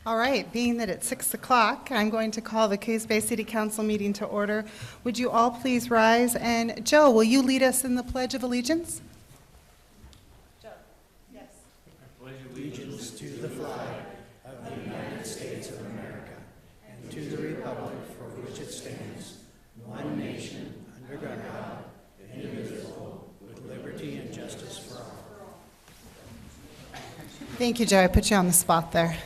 All right, being that it's 6 o'clock, I'm going to call the Coos Bay City Council meeting to order. Would you all please rise? And Joe, will you lead us in the Pledge of Allegiance? Joe, yes. I pledge allegiance to the flag of the United States of America and to the republic for which it stands, one nation, under God, indivisible, with liberty and justice for all. Thank you, Joe. I put you on the spot there.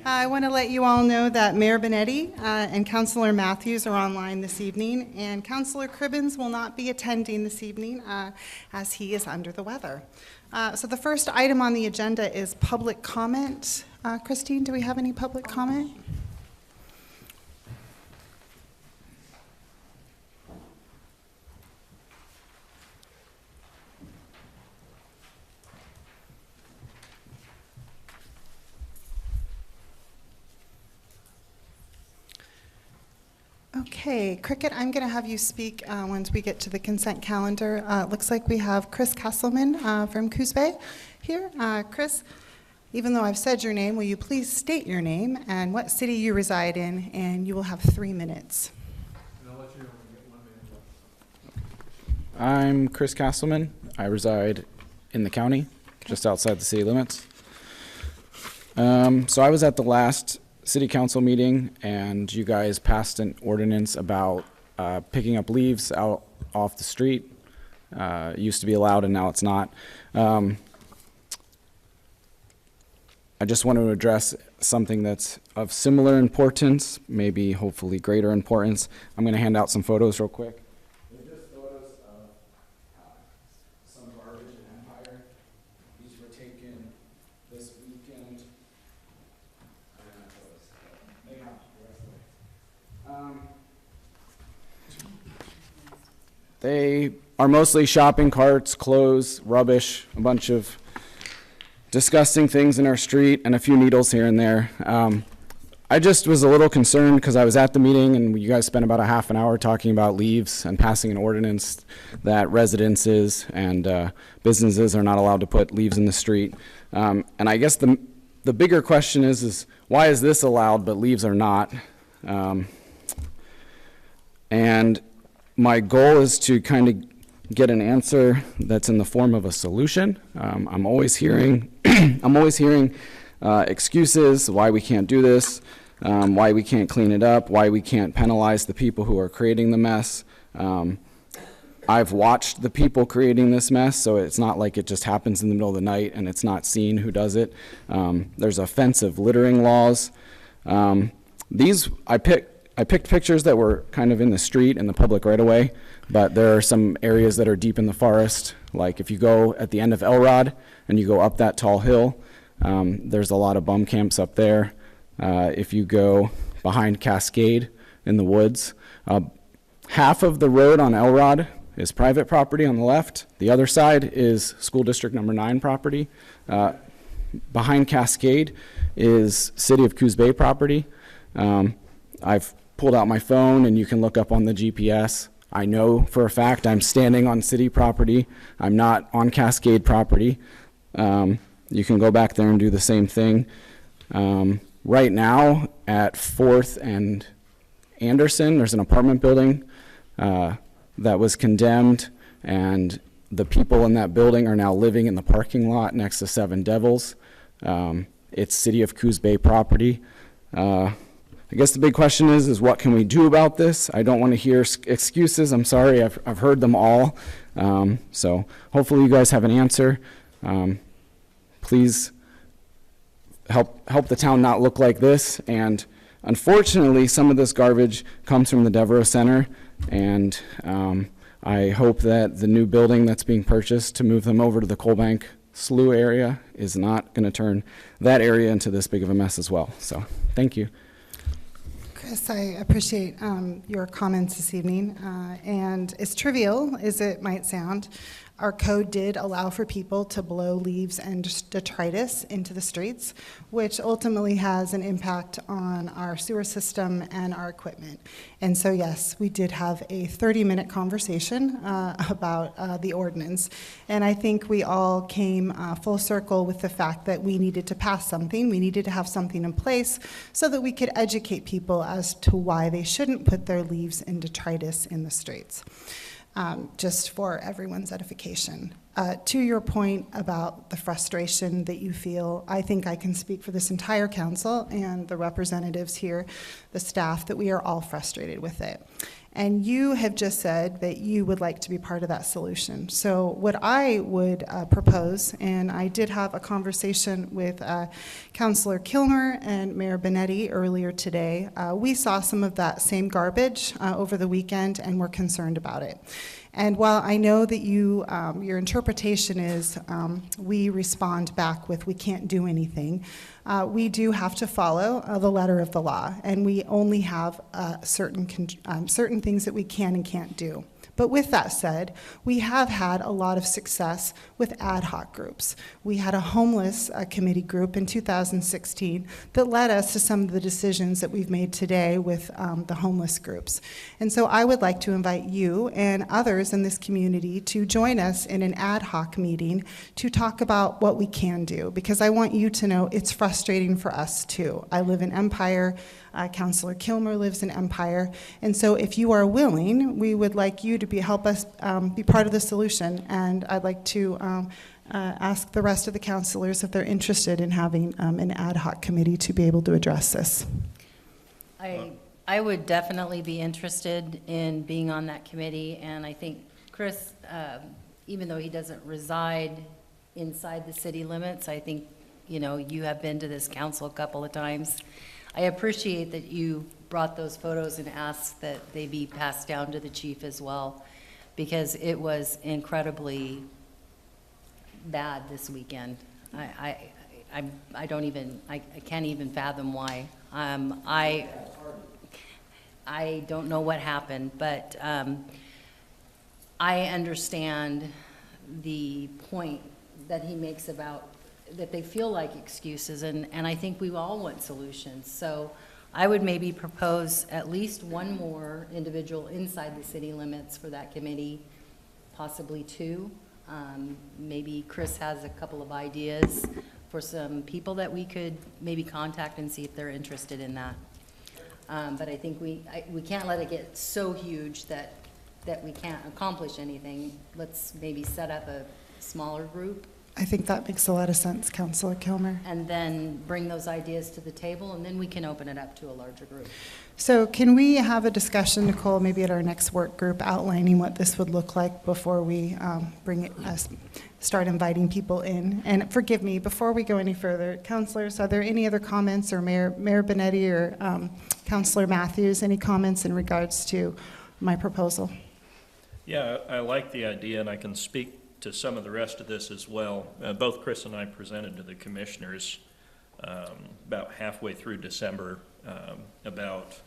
I want to let you all know that Mayor Benetti and Councilor Matthews are online this evening, and Councilor Cribbins will not be attending this evening as he is under the weather. So the first item on the agenda is public comment. Christine, do we have any public comment? Okay, Cricket, I'm going to have you speak once we get to the consent calendar. Looks like we have Chris Kesselman from Coos Bay here. Chris, even though I've said your name, will you please state your name and what city you reside in, and you will have 3 minutes. I'm Chris Kesselman. I reside in the county, just outside the city limits. So I was at the last city council meeting, and you guys passed an ordinance about picking up leaves out off the street. It used to be allowed and now it's not. I just want to address something that's of similar importance, maybe hopefully greater importance. I'm going to hand out some photos real quick. They're just photos of some garbage in Empire. These were taken this weekend. They are mostly shopping carts, clothes, rubbish, a bunch of disgusting things in our street, and a few needles here and there. I just was a little concerned because I was at the meeting and you guys spent about a half an hour talking about leaves and passing an ordinance that residences and businesses are not allowed to put leaves in the street. And I guess the bigger question is why is this allowed but leaves are not? And my goal is to kind of get an answer that's in the form of a solution. I'm always hearing, excuses why we can't do this, why we can't clean it up, why we can't penalize the people who are creating the mess. I've watched the people creating this mess, so it's not like it just happens in the middle of the night and it's not seen who does it. There's offensive littering laws. I picked pictures that were kind of in the street and the public right away, but there are some areas that are deep in the forest. Like if you go at the end of Elrod and you go up that tall hill, there's a lot of bum camps up there. If you go behind Cascade in the woods, half of the road on Elrod is private property on the left. The other side is School District Number 9 property. Behind Cascade is City of Coos Bay property. I've pulled out my phone and you can look up on the GPS. I know for a fact I'm standing on city property. I'm not on Cascade property. You can go back there and do the same thing. Right now at 4th and Anderson, there's an apartment building that was condemned, and the people in that building are now living in the parking lot next to Seven Devils. It's City of Coos Bay property. I guess the big question is what can we do about this? I don't want to hear excuses. I'm sorry, I've heard them all. So hopefully you guys have an answer. Please help the town not look like this. And unfortunately, some of this garbage comes from the Devereaux Center, and I hope that the new building that's being purchased to move them over to the Coalbank Slough area is not going to turn that area into this big of a mess as well. So thank you. Chris, I appreciate your comments this evening, and as trivial as it might sound, Our code did allow for people to blow leaves and detritus into the streets, which ultimately has an impact on our sewer system and our equipment. And so, yes, we did have a 30-minute conversation about the ordinance. And I think we all came full circle with the fact that we needed to pass something. We needed to have something in place so that we could educate people as to why they shouldn't put their leaves and detritus in the streets. Just for everyone's edification. To your point about the frustration that you feel, I think I can speak for this entire council and the representatives here, the staff, that we are all frustrated with it. And you have just said that you would like to be part of that solution. So what I would propose, and I did have a conversation with Councilor Kilmer and Mayor Benetti earlier today. We saw some of that same garbage over the weekend, and we're concerned about it. And while I know that your interpretation is we respond back with we can't do anything, we do have to follow the letter of the law, and we only have certain things that we can and can't do. But with that said, we have had a lot of success with ad hoc groups. We had a homeless committee group in 2016 that led us to some of the decisions that we've made today with the homeless groups. And so I would like to invite you and others in this community to join us in an ad hoc meeting to talk about what we can do, because I want you to know it's frustrating for us too. I live in Empire. Councilor Kilmer lives in Empire. And so if you are willing, we would like you to help us be part of the solution. And I'd like to ask the rest of the councilors if they're interested in having an ad hoc committee to be able to address this. I would definitely be interested in being on that committee. And I think Chris, even though he doesn't reside inside the city limits, I think, you know, you have been to this council a couple of times. I appreciate that you brought those photos and asked that they be passed down to the chief as well, because it was incredibly bad this weekend. I can't even fathom why. I don't know what happened, but I understand the point that he makes about that they feel like excuses, and I think we all want solutions. So I would maybe propose at least one more individual inside the city limits for that committee, possibly two. Maybe Chris has a couple of ideas for some people that we could maybe contact and see if they're interested in that. But I think we can't let it get so huge that we can't accomplish anything. Let's maybe set up a smaller group. I think that makes a lot of sense, Councilor Kilmer. And then bring those ideas to the table, and then we can open it up to a larger group. So can we have a discussion, Nicole, maybe at our next work group, outlining what this would look like before we start inviting people in? And forgive me, before we go any further, councilors, are there any other comments, or Mayor Benetti or Councilor Matthews, any comments in regards to my proposal? Yeah, I like the idea, and I can speak to some of the rest of this as well. Both Chris and I presented to the commissioners about halfway through December about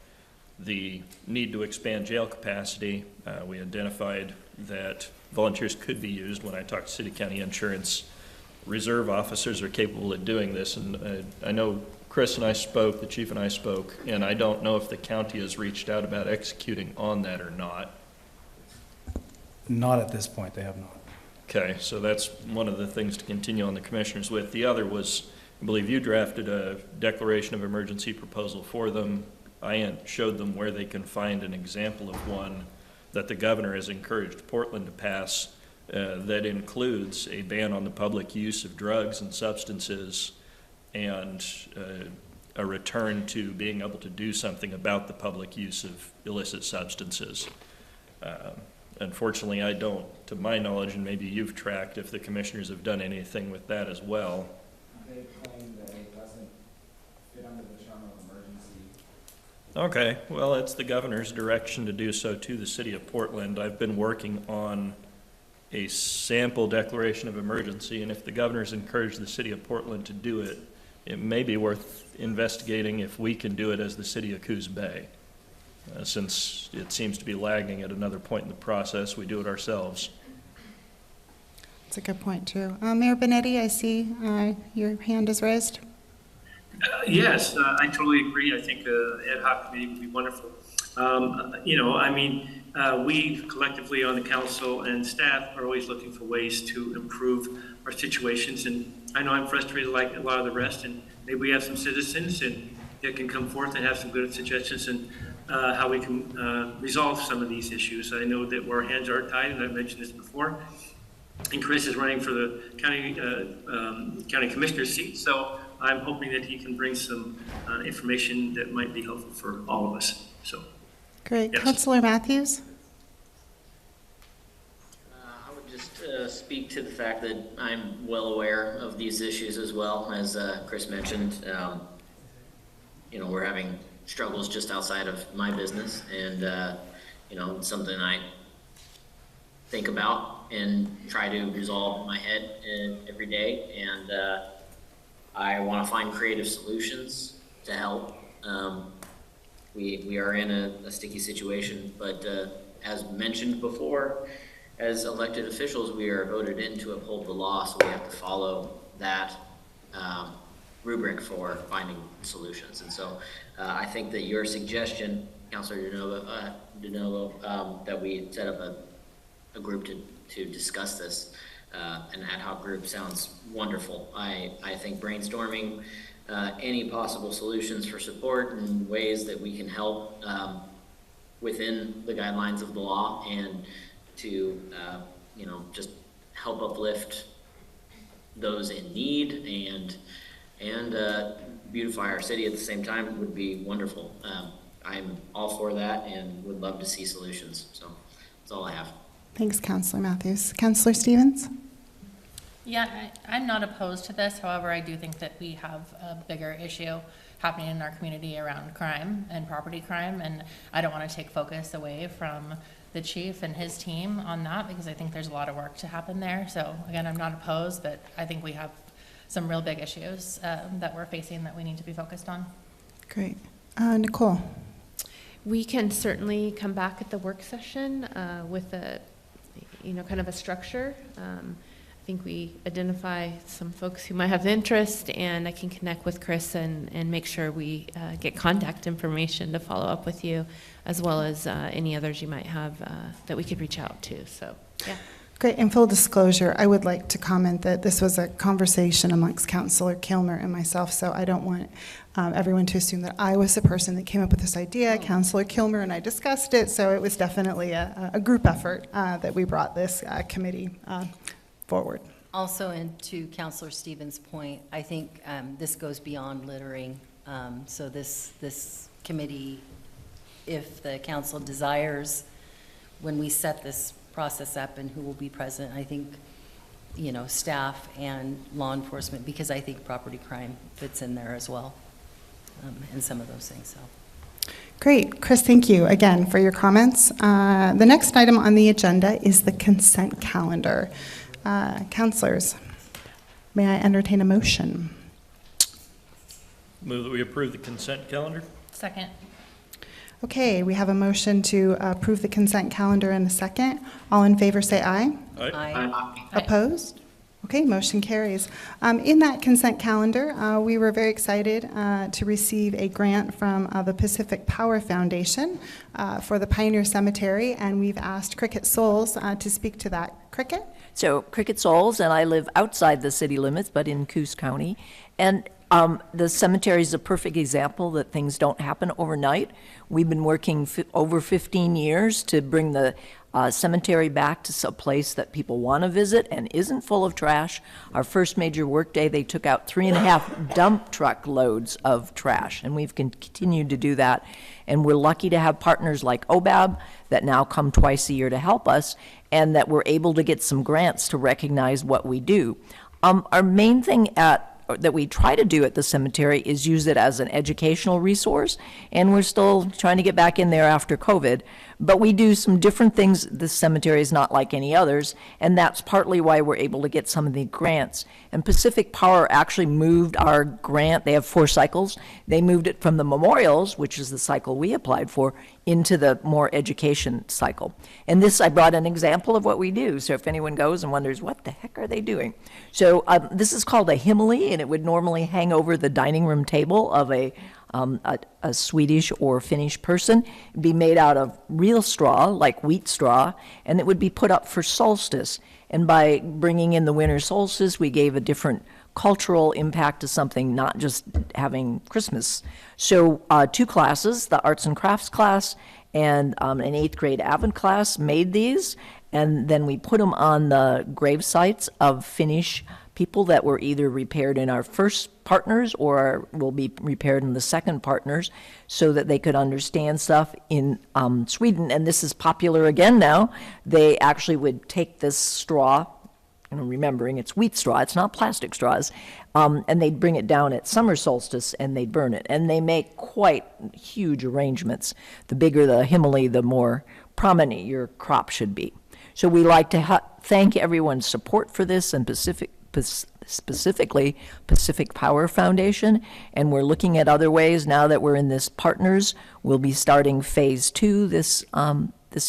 the need to expand jail capacity. We identified that volunteers could be used. When I talked to City County Insurance, reserve officers are capable of doing this, and I know Chris and I spoke, the chief and I spoke, and I don't know if the county has reached out about executing on that or not. Not at this point, they have not. Okay, so that's one of the things to continue on the commissioners with. The other was, I believe you drafted a declaration of emergency proposal for them. I showed them where they can find an example of one that the governor has encouraged Portland to pass that includes a ban on the public use of drugs and substances and a return to being able to do something about the public use of illicit substances. Unfortunately, I don't, to my knowledge, and maybe you've tracked if the commissioners have done anything with that as well. They claim that it doesn't fit under the term of emergency. Okay, well, it's the governor's direction to do so to the city of Portland. I've been working on a sample declaration of emergency, and if the governor's encouraged the city of Portland to do it, it may be worth investigating if we can do it as the city of Coos Bay. Since it seems to be lagging at another point in the process, we do it ourselves. That's a good point, too. Mayor Benetti, I see your hand is raised. Yes, I totally agree. I think ad hoc committee would be wonderful. We collectively on the council and staff are always looking for ways to improve our situations. And I know I'm frustrated like a lot of the rest, and maybe we have some citizens and that can come forth and have some good suggestions and how we can resolve some of these issues. I know that our hands are tied, and I've mentioned this before. And Chris is running for the county commissioner's seat, so I'm hoping that he can bring some information that might be helpful for all of us. So, Great. yes. Councilor Matthews? I would just speak to the fact that I'm well aware of these issues as well, as Chris mentioned. We're having struggles just outside of my business, and it's something I think about and try to resolve in my head every day. And I want to find creative solutions to help. We are in a sticky situation, but as mentioned before, as elected officials, we are voted in to uphold the law, so we have to follow that rubric for finding solutions. And so I think that your suggestion, Councilor DeNovo, that we set up a group to discuss this, an ad hoc group, sounds wonderful. I think brainstorming any possible solutions for support and ways that we can help within the guidelines of the law, and to just help uplift those in need and beautify our city at the same time would be wonderful. I'm all for that and would love to see solutions. So that's all I have. Thanks, Councilor Matthews. Councilor Stevens? Yeah, I'm not opposed to this. However, I do think that we have a bigger issue happening in our community around crime and property crime, and I don't want to take focus away from the chief and his team on that, because I think there's a lot of work to happen there. So again, I'm not opposed, but I think we have some real big issues that we're facing that we need to be focused on. Great. Nicole? We can certainly come back at the work session with a, kind of a structure. I think we identify some folks who might have interest, and I can connect with Chris and make sure we get contact information to follow up with you, as well as any others you might have that we could reach out to. So, yeah. Great. In full disclosure, I would like to comment that this was a conversation amongst Councilor Kilmer and myself, so I don't want everyone to assume that I was the person that came up with this idea. Councilor Kilmer and I discussed it, so it was definitely a group effort that we brought this committee forward. Also, and to Councilor Stevens' point, I think this goes beyond littering. So this committee, if the council desires, when we set this process up and who will be present, I think, staff and law enforcement, because I think property crime fits in there as well, and some of those things. So. Great. Chris, thank you again for your comments. The next item on the agenda is the consent calendar. Councilors, may I entertain a motion? Move that we approve the consent calendar. Second. Okay, we have a motion to approve the consent calendar in a second. All in favor say aye. Aye. Opposed? Okay, motion carries. In that consent calendar, we were very excited to receive a grant from the Pacific Power Foundation for the Pioneer Cemetery, and we've asked Cricket Souls to speak to that. Cricket? So Cricket Souls, and I live outside the city limits, but in Coos County. And the cemetery is a perfect example that things don't happen overnight. We've been working over 15 years to bring the cemetery back to a place that people want to visit and isn't full of trash. Our first major work day, they took out 3.5 dump truck loads of trash, and we've continued to do that. And we're lucky to have partners like OBAB that now come twice a year to help us, and that we're able to get some grants to recognize what we do. Our main thing that we try to do at the cemetery is use it as an educational resource, and we're still trying to get back in there after COVID. But we do some different things. This cemetery is not like any others, and that's partly why we're able to get some of the grants. And Pacific Power actually moved our grant. They have 4 cycles. They moved it from the memorials, which is the cycle we applied for, into the more education cycle. And this, I brought an example of what we do. So if anyone goes and wonders, what the heck are they doing? So this is called a himili, and it would normally hang over the dining room table of a Swedish or Finnish person. It'd be made out of real straw, like wheat straw, and it would be put up for solstice. And by bringing in the winter solstice, we gave a different cultural impact to something, not just having Christmas. So 2 classes, the arts and crafts class and an 8th grade Advent class, made these, and then we put them on the grave sites of Finnish people that were either repaired in our first partners or will be repaired in the second partners, so that they could understand stuff in Sweden. And this is popular again now. They actually would take this straw, and remembering it's wheat straw, it's not plastic straws, and they'd bring it down at summer solstice and they'd burn it. And they make quite huge arrangements. The bigger the himili, the more prominent your crop should be. So we like to thank everyone's support for this, and specifically Pacific Power Foundation, and we're looking at other ways now that we're in this partners. We'll be starting phase 2 this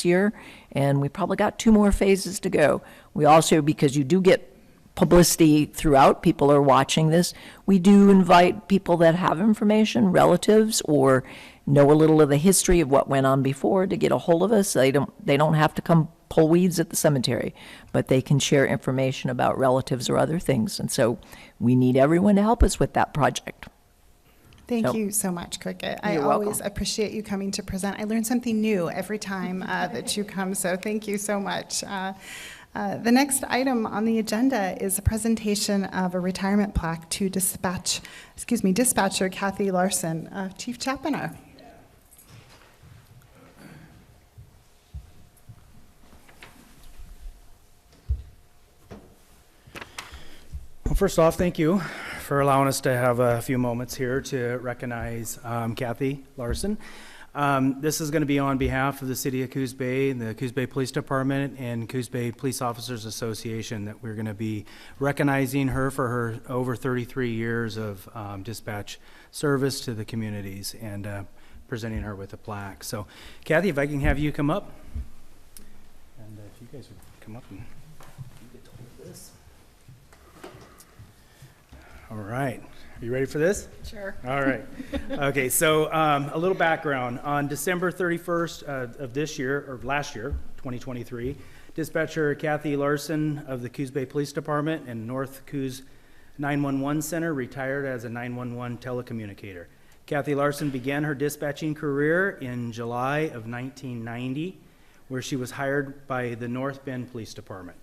year, and we probably got 2 more phases to go. We also, because you do get publicity throughout, people are watching this, we do invite people that have information, relatives, or know a little of the history of what went on before, to get a hold of us. They don't have to come pull weeds at the cemetery, but they can share information about relatives or other things. And so we need everyone to help us with that project. Thank you so much, Cricket. I You're always welcome. appreciate you coming to present. I learn something new every time that you come, so thank you so much. The next item on the agenda is a presentation of a retirement plaque to dispatcher Kathy Larson. Chief Chapiner. Well, first off, thank you for allowing us to have a few moments here to recognize Kathy Larson. This is going to be on behalf of the City of Coos Bay and the Coos Bay Police Department and Coos Bay Police Officers Association, that we're going to be recognizing her for her over 33 years of dispatch service to the communities, and presenting her with a plaque. So, Kathy, if I can have you come up, and if you guys would come up and you get to hold this. All right. Are you ready for this? Sure. All right. Okay, so a little background. On December 31st of this year, or last year, 2023, dispatcher Kathy Larson of the Coos Bay Police Department and North Coos 911 Center retired as a 911 telecommunicator. Kathy Larson began her dispatching career in July of 1990, where she was hired by the North Bend Police Department.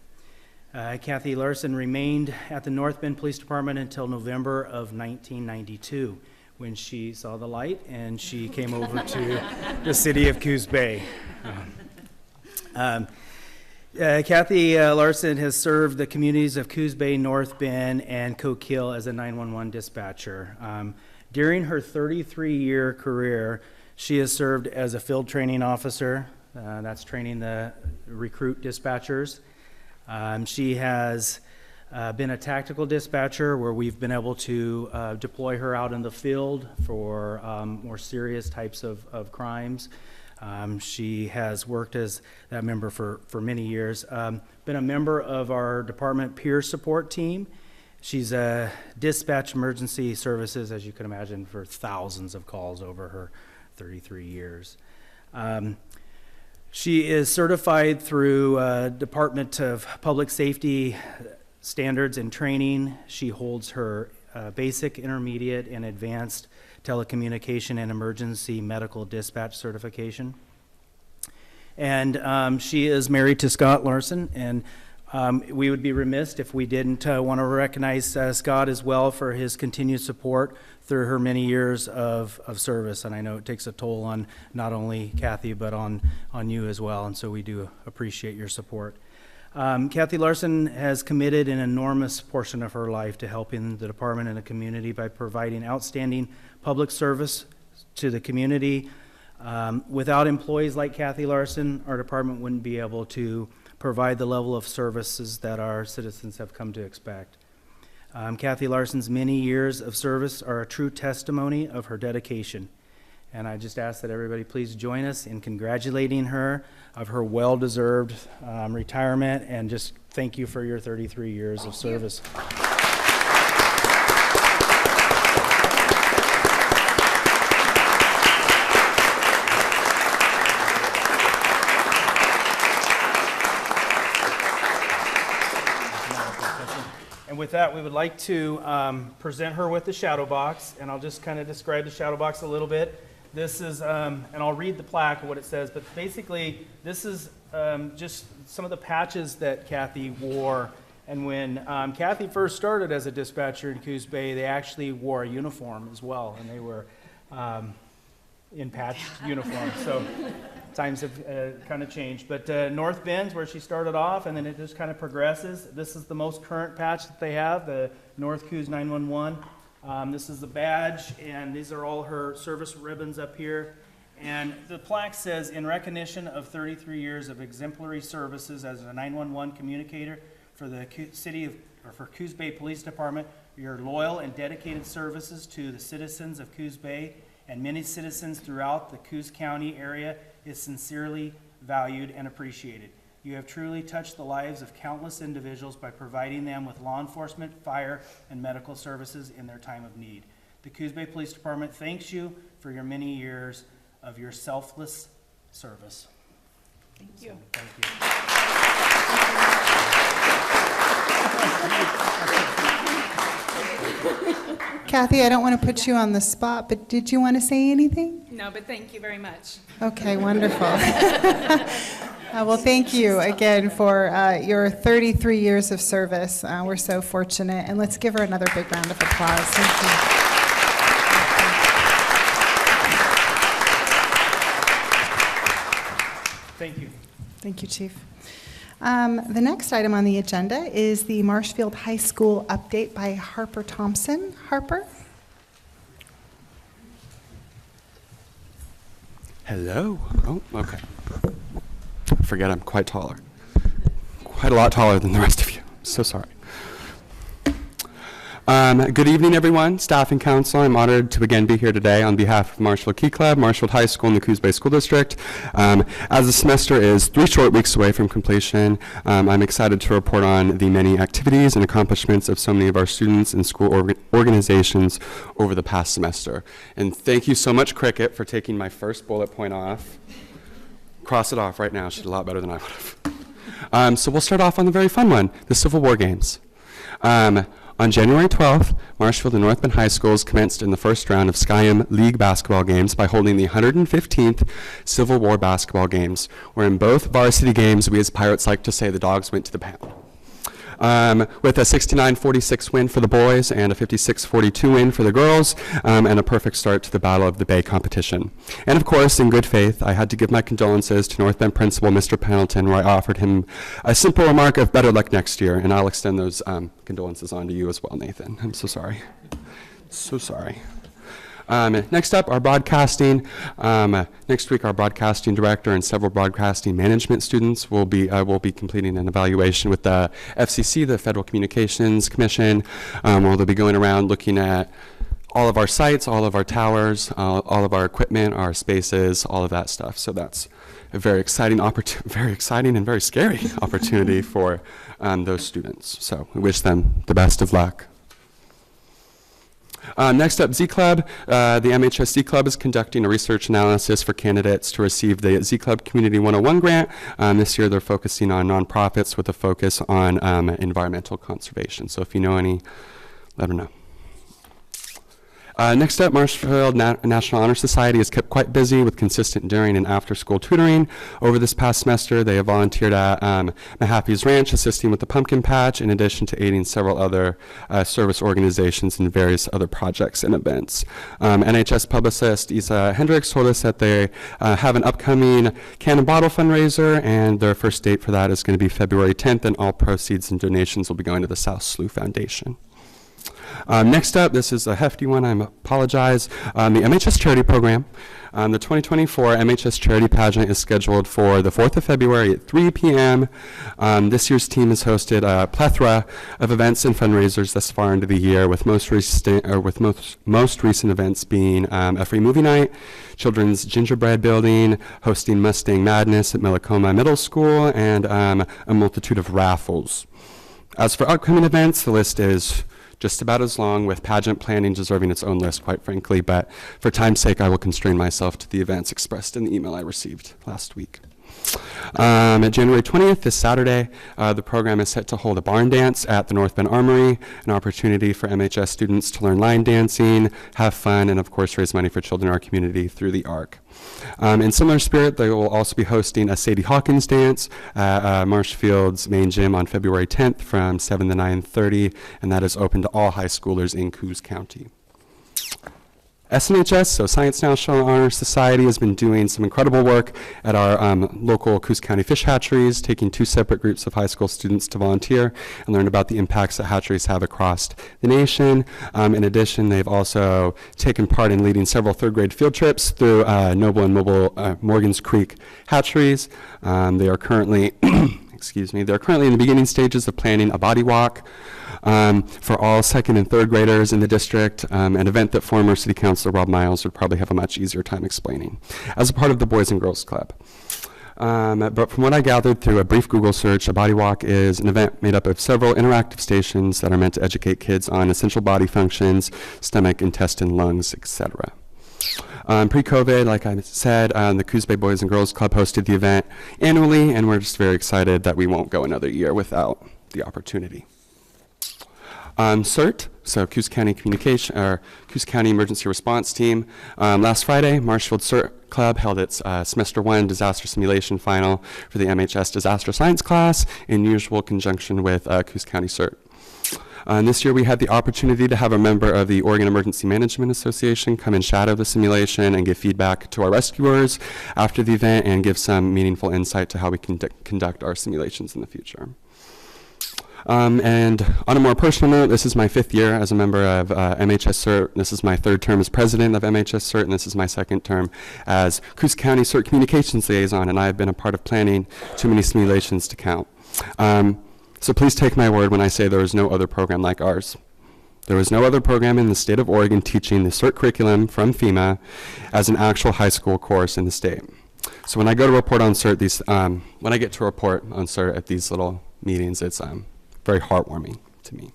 Kathy Larson remained at the North Bend Police Department until November of 1992, when she saw the light and she came over to the City of Coos Bay. Kathy Larson has served the communities of Coos Bay, North Bend, and Coquille as a 911 dispatcher. During her 33-year career, she has served as a field training officer. That's training the recruit dispatchers. She has been a tactical dispatcher, where we've been able to deploy her out in the field for more serious types of crimes. She has worked as that member for many years. Been a member of our department peer support team. She's dispatched emergency services, as you can imagine, for thousands of calls over her 33 years. She is certified through Department of Public Safety standards and training. She holds her basic, intermediate, and advanced telecommunication and emergency medical dispatch certification. And she is married to Scott Larson, and we would be remiss if we didn't want to recognize Scott as well for his continued support through her many years of service. And I know it takes a toll on not only Kathy, but on you as well, and so we do appreciate your support. Kathy Larson has committed an enormous portion of her life to helping the department and the community by providing outstanding public service to the community. Without employees like Kathy Larson, our department wouldn't be able to provide the level of services that our citizens have come to expect. Kathy Larson's many years of service are a true testimony of her dedication. And I just ask that everybody please join us in congratulating her of her well-deserved retirement, and just thank you for your 33 years of service. And with that, we would like to present her with the shadow box, and I'll just kind of describe the shadow box a little bit. This is, and I'll read the plaque of what it says, but basically, this is just some of the patches that Kathy wore. And when Kathy first started as a dispatcher in Coos Bay, they actually wore a uniform as well, and they were in patched uniforms. So times have kind of changed. But North Bend's where she started off, and then it just kind of progresses. This is the most current patch that they have, the North Coos 911. This is the badge, and these are all her service ribbons up here. And the plaque says, in recognition of 33 years of exemplary services as a 911 communicator for the for Coos Bay Police Department, your loyal and dedicated services to the citizens of Coos Bay and many citizens throughout the Coos County area is sincerely valued and appreciated. You have truly touched the lives of countless individuals by providing them with law enforcement, fire, and medical services in their time of need. The Coos Bay Police Department thanks you for your many years of your selfless service. Thank you. So, thank you. Kathy, I don't want to put you on the spot, but did you want to say anything? No, but thank you very much. Okay, wonderful. Well, thank you again for your 33 years of service. We're so fortunate, and let's give her another big round of applause. Thank you. Thank you. Thank you, Chief. The next item on the agenda is the Marshfield High School update by Harper Thompson. Harper? Hello. Oh, okay. I forget I'm quite taller. Quite a lot taller than the rest of you. I'm so sorry. Good evening, everyone, staff and council. I'm honored to again be here today on behalf of Marshfield Key Club, Marshfield High School, and the Coos Bay School District. As the semester is 3 short weeks away from completion, I'm excited to report on the many activities and accomplishments of so many of our students and school organizations over the past semester. And thank you so much, Cricket, for taking my first bullet point off. Cross it off right now. She did a lot better than I would have. So we'll start off on the very fun one, the Civil War Games. On January 12th, Marshfield and North Bend High Schools commenced in the first round of Skyrim League basketball games by holding the 115th Civil War basketball games, where in both varsity games, we as Pirates like to say the dogs went to the pound. With a 69-46 win for the boys and a 56-42 win for the girls, and a perfect start to the Battle of the Bay competition. And of course, in good faith, I had to give my condolences to North Bend principal Mr. Pendleton, where I offered him a simple remark of better luck next year, and I'll extend those condolences on to you as well, Nathan. I'm so sorry. So sorry. Next up, our broadcasting. Next week, our broadcasting director and several broadcasting management students will be completing an evaluation with the FCC, the Federal Communications Commission, where they'll be going around looking at all of our sites, all of our towers, all of our equipment, our spaces, all of that stuff. So that's a very exciting and very scary opportunity for those students. So we wish them the best of luck. Next up, Z Club. The MHS Z Club is conducting a research analysis for candidates to receive the Z Club Community 101 grant. This year they're focusing on nonprofits with a focus on environmental conservation. So if you know any, let them know. Next up, Marshfield National Honor Society has kept quite busy with consistent during and after-school tutoring. Over this past semester, they have volunteered at Mahaffey's Ranch, assisting with the pumpkin patch, in addition to aiding several other service organizations in various other projects and events. NHS publicist Isa Hendricks told us that they have an upcoming can and bottle fundraiser, and their first date for that is going to be February 10th, and all proceeds and donations will be going to the South Slough Foundation. Next up, this is a hefty one, I apologize, the MHS Charity Program. The 2024 MHS Charity Pageant is scheduled for the 4th of February at 3 p.m. This year's team has hosted a plethora of events and fundraisers thus far into the year, with most recent events being a free movie night, children's gingerbread building, hosting Mustang Madness at Millicoma Middle School, and a multitude of raffles. As for upcoming events, the list is just about as long, with pageant planning deserving its own list, quite frankly, but for time's sake, I will constrain myself to the events expressed in the email I received last week. January 20th, this Saturday, the program is set to hold a barn dance at the North Bend Armory, an opportunity for MHS students to learn line dancing, have fun, and of course raise money for children in our community through the ARC. In similar spirit, they will also be hosting a Sadie Hawkins dance at Marshfield's main gym on February 10th from 7 to 9:30, and that is open to all high schoolers in Coos County. SNHS, so Science National Honor Society, has been doing some incredible work at our local Coos County fish hatcheries, taking 2 separate groups of high school students to volunteer and learn about the impacts that hatcheries have across the nation. In addition, they've also taken part in leading several 3rd grade field trips through Noble and Mobile Morgan's Creek hatcheries. They are currently, they're currently in the beginning stages of planning a body walk for all 2nd and 3rd graders in the district, an event that former City Councilor Rob Miles would probably have a much easier time explaining, as a part of the Boys and Girls Club. But from what I gathered through a brief Google search, a body walk is an event made up of several interactive stations that are meant to educate kids on essential body functions, stomach, intestine, lungs, etc. Pre-COVID, like I said, the Coos Bay Boys and Girls Club hosted the event annually, and we're just very excited that we won't go another year without the opportunity. CERT, so Coos County Communication, or Coos County Emergency Response Team. Last Friday, Marshfield CERT Club held its Semester 1 Disaster Simulation Final for the MHS Disaster Science class in usual conjunction with Coos County CERT. This year we had the opportunity to have a member of the Oregon Emergency Management Association come and shadow the simulation and give feedback to our rescuers after the event and give some meaningful insight to how we can conduct our simulations in the future. And on a more personal note, this is my 5th year as a member of MHS CERT. This is my 3rd term as president of MHS CERT, and this is my 2nd term as Coos County CERT Communications Liaison, and I have been a part of planning too many simulations to count. So please take my word when I say there is no other program like ours. There is no other program in the state of Oregon teaching the CERT curriculum from FEMA as an actual high school course in the state. So when I go to report on CERT, when I get to report on CERT at these little meetings, it's very heartwarming to me.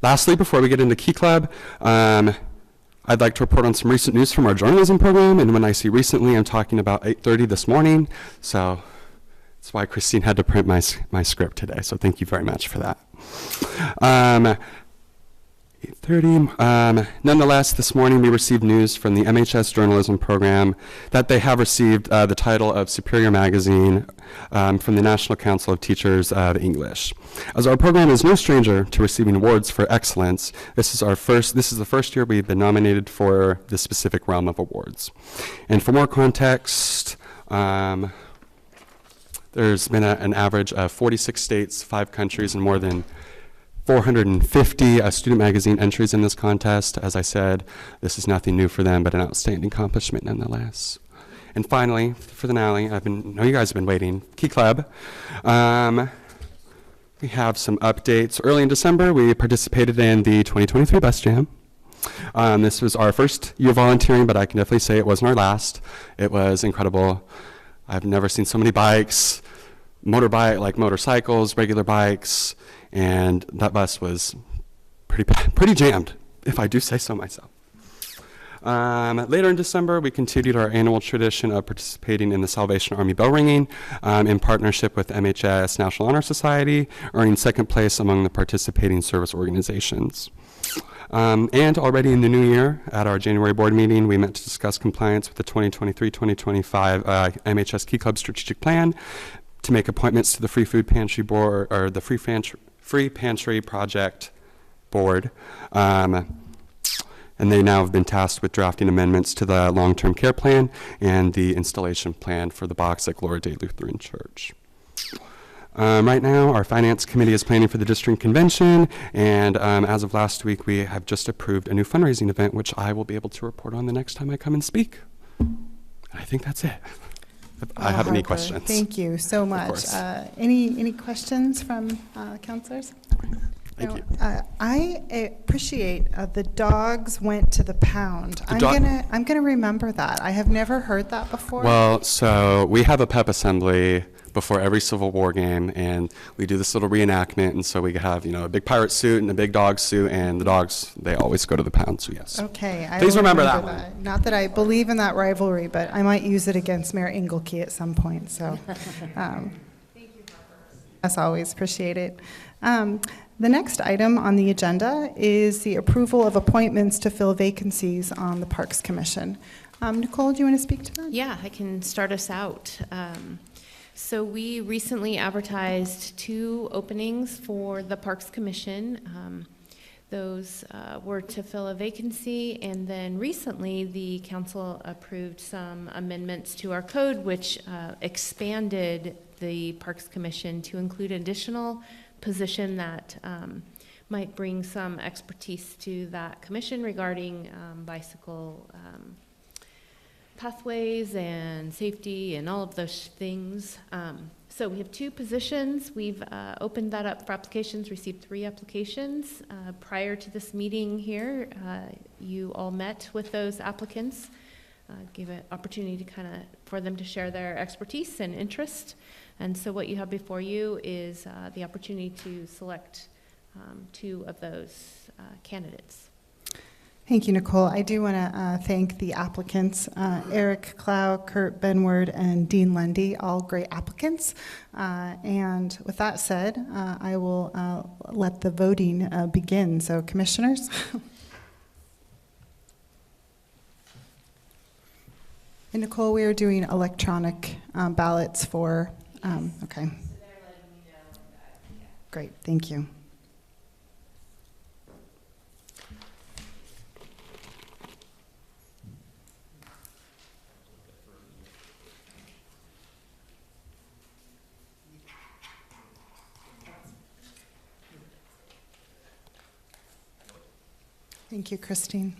Lastly, before we get into Key Club, I'd like to report on some recent news from our journalism program, and when I say recently, I'm talking about 8:30 this morning, so that's why Christine had to print my script today, so thank you very much for that. 8:30. Nonetheless, this morning we received news from the MHS journalism program that they have received the title of Superior Magazine from the National Council of Teachers of English. As our program is no stranger to receiving awards for excellence, this is the first year we've been nominated for this specific realm of awards. And for more context, there's been an average of 46 states, 5 countries, and more than 450 student magazine entries in this contest. As I said, this is nothing new for them, but an outstanding accomplishment nonetheless. And finally, for the finale, I know you guys have been waiting, Key Club. We have some updates. Early in December, we participated in the 2023 Bus Jam. This was our first year volunteering, but I can definitely say it wasn't our last. It was incredible. I've never seen so many bikes, motorcycles, regular bikes, and that bus was pretty jammed, if I do say so myself. Later in December, we continued our annual tradition of participating in the Salvation Army bell ringing in partnership with MHS National Honor Society, earning 2nd place among the participating service organizations. And already in the new year, at our January board meeting, we met to discuss compliance with the 2023-2025 MHS Key Club strategic plan, to make appointments to the Free Food Pantry Board, or the Free Pantry Project Board. And they now have been tasked with drafting amendments to the long-term care plan and the installation plan for the box at Glory Day Lutheran Church. Right now, our finance committee is planning for the district convention, and as of last week, we have just approved a new fundraising event, which I will be able to report on the next time I come and speak. I think that's it. If I have any Harper, questions. Thank you so much. course. Any questions from counselors? Thank you. I appreciate the dogs went to the pound. I'm gonna remember that. I have never heard that before. Well, so we have a pep assembly before every Civil War game, and we do this little reenactment, and so we have, a big pirate suit and a big dog suit, and the dogs, they always go to the pound, so yes. Okay. Please will remember that one. Not that I believe in that rivalry, but I might use it against Mayor Engelke at some point, so. Thank you, as always, appreciate it. The next item on the agenda is the approval of appointments to fill vacancies on the Parks Commission. Nicole, do you want to speak to that? Yeah, I can start us out. So we recently advertised 2 openings for the Parks Commission. Those were to fill a vacancy, and then recently the council approved some amendments to our code, which expanded the Parks Commission to include additional position that might bring some expertise to that commission regarding bicycle pathways and safety and all of those things. So we have 2 positions. We've opened that up for applications, received 3 applications. Prior to this meeting here, you all met with those applicants, gave an opportunity to for them to share their expertise and interest. And so what you have before you is the opportunity to select 2 of those candidates. Thank you, Nicole. I do want to thank the applicants, Eric Clow, Kurt Benward, and Dean Lundy, all great applicants. And with that said, I will let the voting begin. So, commissioners. And Nicole, we are doing electronic ballots for, okay. Great, thank you. Thank you, Christine.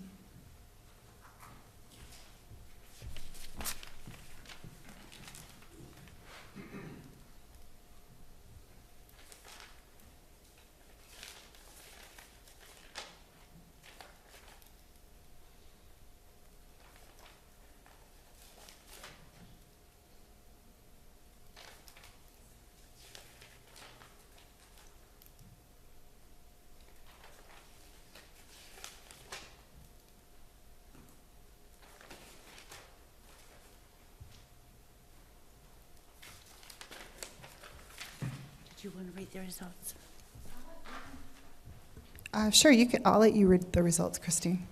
Do you want to read the results? Sure, you could. I'll let you read the results, Christine.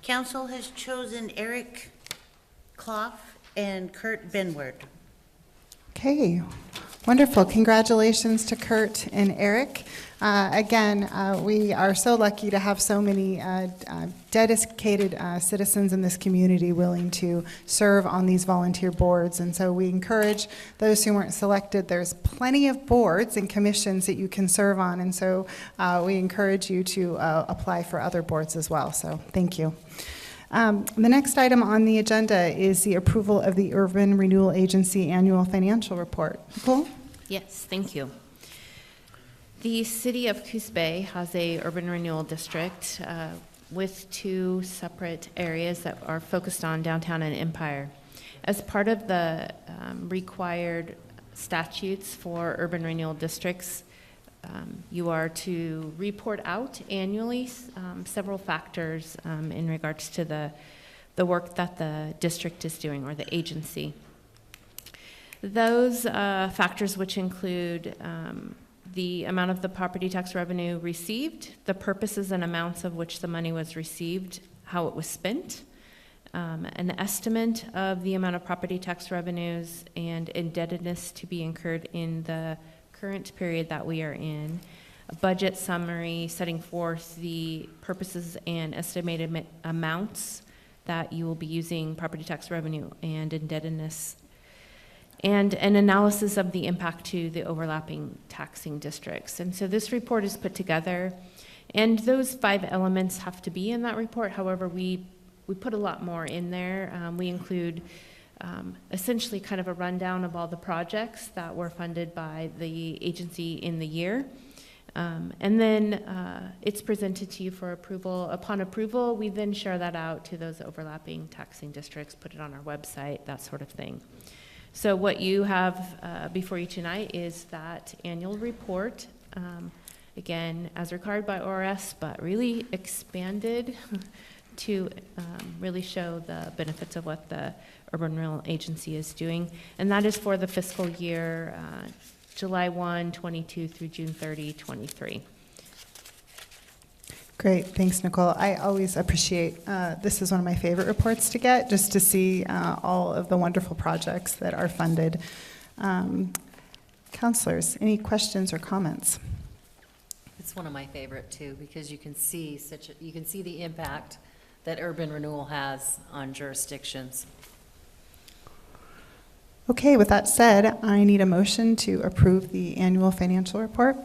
Council has chosen Eric Clough and Kurt Benward. Okay, wonderful. Congratulations to Kurt and Eric. Again, we are so lucky to have so many dedicated citizens in this community willing to serve on these volunteer boards. And so we encourage those who weren't selected. There's plenty of boards and commissions that you can serve on. And so we encourage you to apply for other boards as well. So thank you. The next item on the agenda is the approval of the Urban Renewal Agency Annual Financial Report. Nicole? Yes, thank you. The city of Coos Bay has a urban renewal district with 2 separate areas that are focused on downtown and Empire. As part of the required statutes for urban renewal districts, you are to report out annually several factors in regards to the work that the district is doing, or the agency. Those factors, which include the amount of the property tax revenue received, the purposes and amounts of which the money was received, how it was spent, an estimate of the amount of property tax revenues and indebtedness to be incurred in the current period that we are in, a budget summary setting forth the purposes and estimated amounts that you will be using property tax revenue and indebtedness, and an analysis of the impact to the overlapping taxing districts. And so this report is put together, and those 5 elements have to be in that report. However, we put a lot more in there. We include essentially kind of a rundown of all the projects that were funded by the agency in the year. And then it's presented to you for approval. Upon approval, we then share that out to those overlapping taxing districts, put it on our website, that sort of thing. So what you have before you tonight is that annual report, again, as required by ORS, but really expanded to really show the benefits of what the Urban Renewal Agency is doing. And that is for the fiscal year July 1, 22 through June 30, 23. Great, thanks, Nicole. I always appreciate, this is one of my favorite reports to get, just to see all of the wonderful projects that are funded. Counselors, any questions or comments? It's one of my favorite too, because you can see the impact that urban renewal has on jurisdictions. Okay, with that said, I need a motion to approve the annual financial report.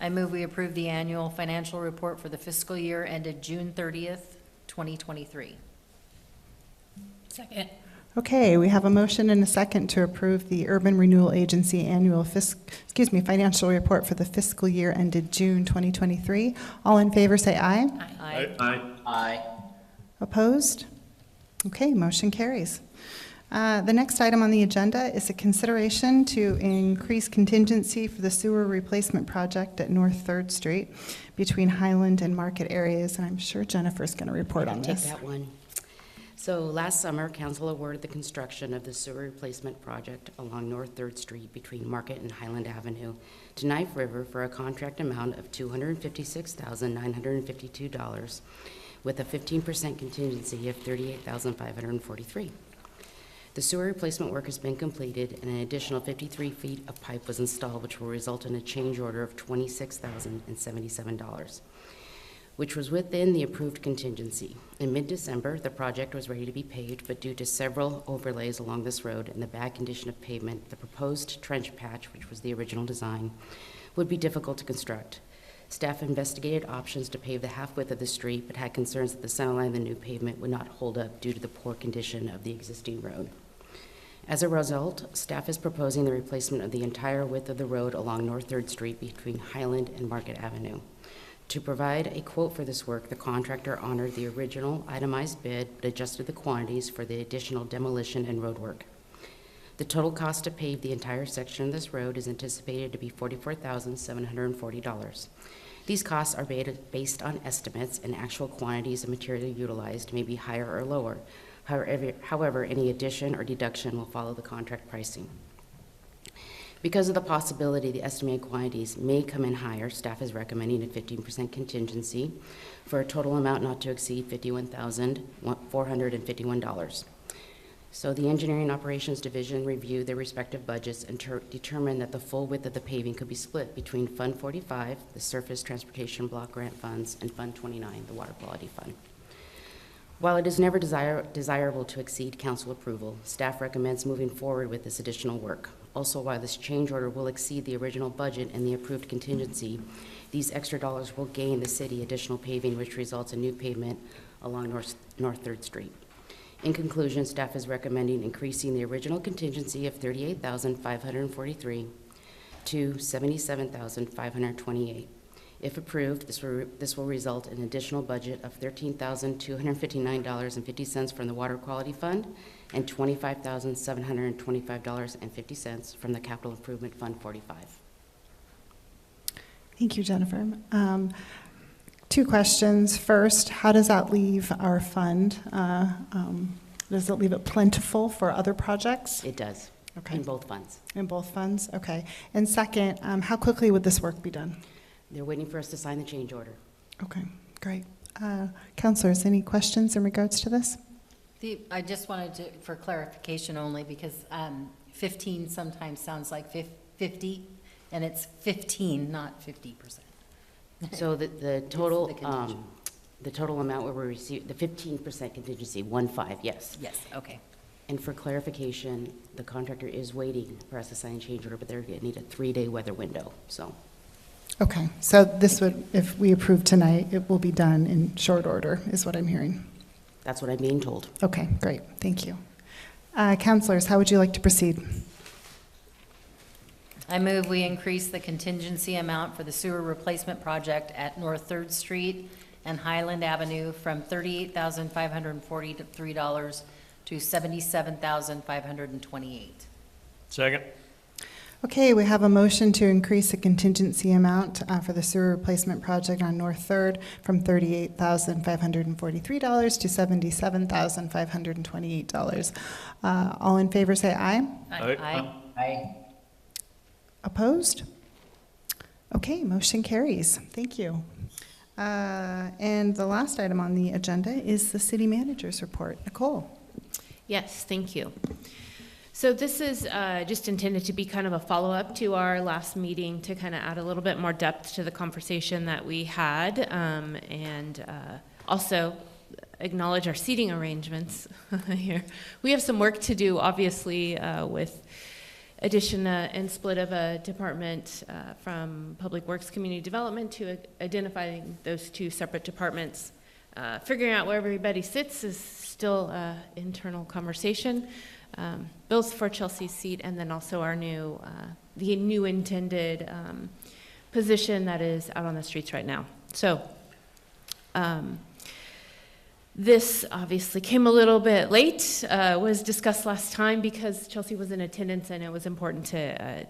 I move we approve the annual financial report for the fiscal year ended June 30th, 2023. Second. Okay, we have a motion and a second to approve the Urban Renewal Agency annual financial report for the fiscal year ended June 2023. All in favor say aye. Aye. Aye. Aye. Opposed? Okay, motion carries. The next item on the agenda is a consideration to increase contingency for the sewer replacement project at North 3rd Street between Highland and Market areas, and I'm sure Jennifer's going to report on Take this. that one. So last summer, council awarded the construction of the sewer replacement project along North 3rd Street between Market and Highland Avenue to Knife River for a contract amount of $256,952 with a 15% contingency of $38,543. The sewer replacement work has been completed and an additional 53 feet of pipe was installed, which will result in a change order of $26,077, which was within the approved contingency. In mid-December, the project was ready to be paved, but due to several overlays along this road and the bad condition of pavement, the proposed trench patch, which was the original design, would be difficult to construct. Staff investigated options to pave the half-width of the street, but had concerns that the centerline of the new pavement would not hold up due to the poor condition of the existing road. As a result, staff is proposing the replacement of the entire width of the road along North 3rd Street between Highland and Market Avenue. To provide a quote for this work, the contractor honored the original itemized bid, but adjusted the quantities for the additional demolition and road work. The total cost to pave the entire section of this road is anticipated to be $44,740. These costs are based on estimates, and actual quantities of material utilized may be higher or lower. However, any addition or deduction will follow the contract pricing. Because of the possibility the estimated quantities may come in higher, staff is recommending a 15% contingency for a total amount not to exceed $51,451. So the Engineering Operations Division reviewed their respective budgets and determined that the full width of the paving could be split between Fund 45, the Surface Transportation Block Grant Funds, and Fund 29, the Water Quality Fund. While it is never desirable to exceed council approval, staff recommends moving forward with this additional work. Also, while this change order will exceed the original budget and the approved contingency, these extra dollars will gain the city additional paving, which results in new pavement along North 3rd Street. In conclusion, staff is recommending increasing the original contingency of $38,543 to $77,528. If approved, this will result in an additional budget of $13,259.50 from the Water Quality Fund and $25,725.50 from the Capital Improvement Fund 45. Thank you, Jennifer. 2 questions. First, how does that leave our fund? Does it leave it plentiful for other projects? It does. Okay. in both funds. In both funds? Okay. And second, how quickly would this work be done? They're waiting for us to sign the change order. Okay, great. Councilors, any questions in regards to this? I just wanted to, for clarification only, because 15 sometimes sounds like 50, and it's 15, not 50%. So the total, the contingent. the total amount where we receive, the 15% contingency, 1.5, yes. Yes, okay. And for clarification, the contractor is waiting for us to sign a change order, but they're going to need a 3-day weather window, so. Okay, so this would, if we approve tonight, it will be done in short order, is what I'm hearing. That's what I'm being told. Okay, great, thank you. Councilors, how would you like to proceed? I move we increase the contingency amount for the sewer replacement project at North 3rd Street and Highland Avenue from $38,543 to $77,528. Second. Okay, we have a motion to increase the contingency amount for the sewer replacement project on North 3rd from $38,543 to $77,528. All in favor say aye. Aye. Aye. Opposed? Okay, motion carries. Thank you. And the last item on the agenda is the city manager's report. Nicole. Yes, thank you. So this is just intended to be kind of a follow-up to our last meeting to kind of add a little bit more depth to the conversation that we had, and also acknowledge our seating arrangements here. We have some work to do, obviously, with addition and split of a department from Public Works Community Development to identifying those two separate departments. Figuring out where everybody sits is still an internal conversation, both for Chelsea's seat and then also our new, the new intended position that is out on the streets right now. So this obviously came a little bit late, was discussed last time because Chelsea was in attendance and it was important to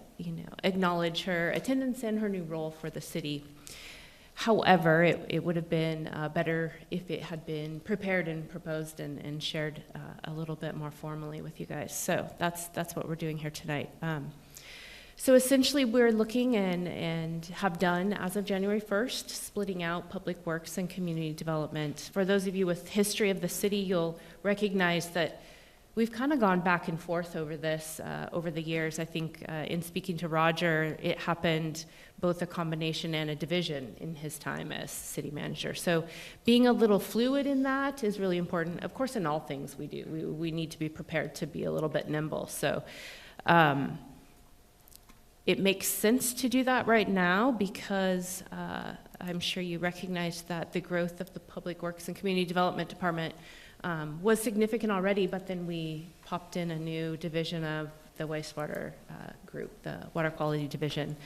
acknowledge her attendance and her new role for the city. However, it would have been better if it had been prepared and proposed and shared a little bit more formally with you guys. So that's what we're doing here tonight. So essentially, we're looking and have done, as of January 1st, splitting out Public Works and Community Development. For those of you with history of the city, you'll recognize that we've kind of gone back and forth over this over the years. I think in speaking to Roger, it happened both a combination and a division in his time as city manager. So being a little fluid in that is really important. Of course, in all things we do, we need to be prepared to be a little bit nimble. So it makes sense to do that right now because I'm sure you recognize that the growth of the Public Works and Community Development Department was significant already, but then we popped in a new division of the wastewater group, the water quality division.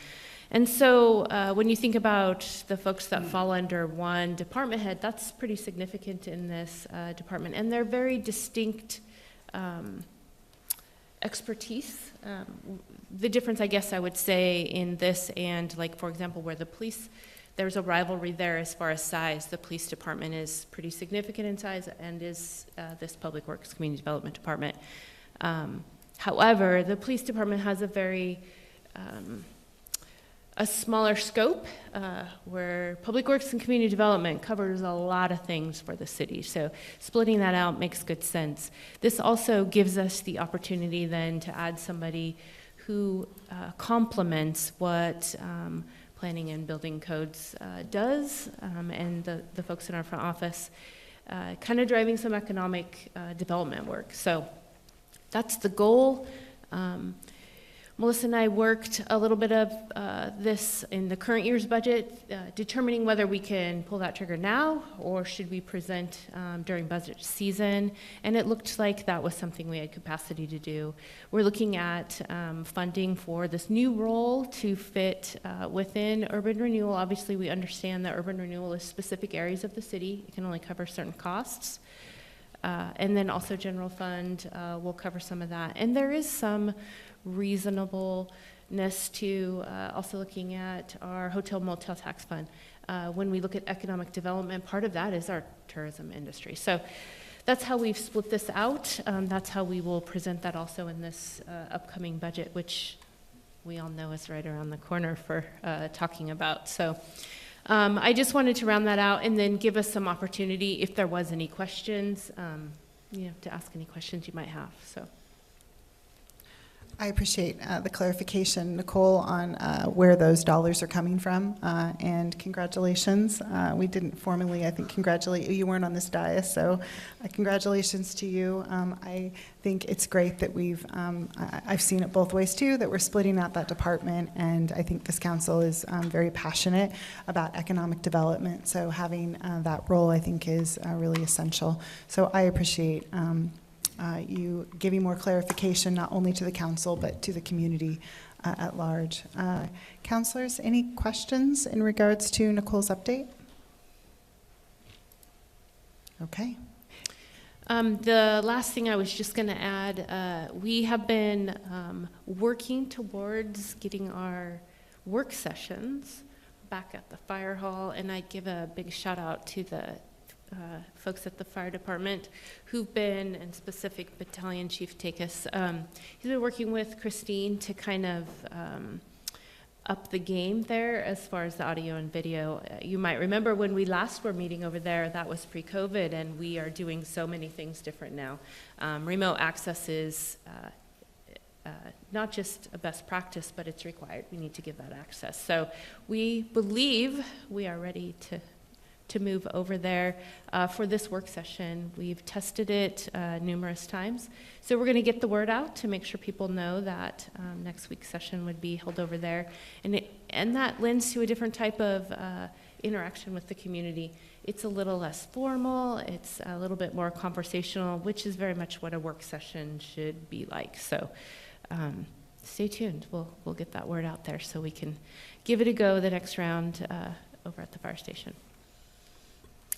And so when you think about the folks that fall under one department head, that's pretty significant in this department. And they're very distinct expertise. The difference, I guess I would say, in this and, like, for example, where the police, there's a rivalry there as far as size. The police department is pretty significant in size, and is this Public Works Community Development Department. However, the police department has a very a smaller scope, where Public Works and Community Development covers a lot of things for the city. So splitting that out makes good sense. This also gives us the opportunity then to add somebody who complements what planning and building codes does, and the folks in our front office, kind of driving some economic development work. So that's the goal. Melissa and I worked a little bit of this in the current year's budget, determining whether we can pull that trigger now or should we present during budget season, and it looked like that was something we had capacity to do. We're looking at funding for this new role to fit within urban renewal. Obviously, we understand that urban renewal is specific areas of the city. It can only cover certain costs. And then also general fund will cover some of that. And there is some reasonableness to also looking at our hotel motel tax fund. When we look at economic development, part of that is our tourism industry. So that's how we've split this out. That's how we will present that also in this upcoming budget, which we all know is right around the corner for talking about. So I just wanted to round that out and then give us some opportunity if there was any questions, to ask any questions you might have. So. I appreciate the clarification, Nicole, on where those dollars are coming from, and congratulations. We didn't formally, I think, congratulate you. You weren't on this dais, so congratulations to you. I think it's great that I've seen it both ways too, that we're splitting out that department, and I think this council is very passionate about economic development, so having that role, I think, is really essential. So I appreciate you giving more clarification, not only to the council, but to the community at large. Councilors, any questions in regards to Nicole's update? Okay. The last thing I was just going to add, we have been working towards getting our work sessions back at the fire hall, and I give a big shout out to the folks at the fire department who've been, and specific battalion chief Takis, he's been working with Christine to kind of up the game there as far as the audio and video. You might remember when we last were meeting over there, that was pre-COVID, and we are doing so many things different now. Remote access is not just a best practice, but it's required. We need to give that access. So we believe we are ready to move over there for this work session. We've tested it numerous times. So we're going to get the word out to make sure people know that next week's session would be held over there. And that lends to a different type of interaction with the community. It's a little less formal. It's a little bit more conversational, which is very much what a work session should be like. So stay tuned. We'll get that word out there so we can give it a go the next round over at the fire station.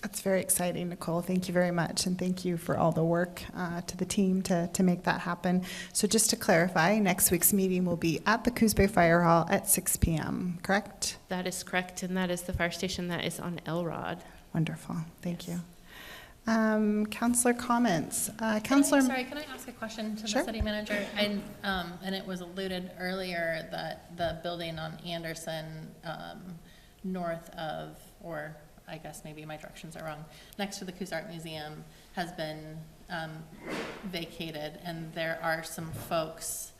That's very exciting, Nicole. Thank you very much, and thank you for all the work to the team to make that happen. So just to clarify, next week's meeting will be at the Coos Bay Fire Hall at 6 p.m., correct? That is correct, and that is the fire station that is on Elrod. Wonderful. Thank you. Councilor comments. Sorry, can I ask a question to the city manager? And it was alluded earlier that the building on Anderson, north of, or I guess maybe my directions are wrong, next to the Coos Art Museum has been vacated, and there are some folks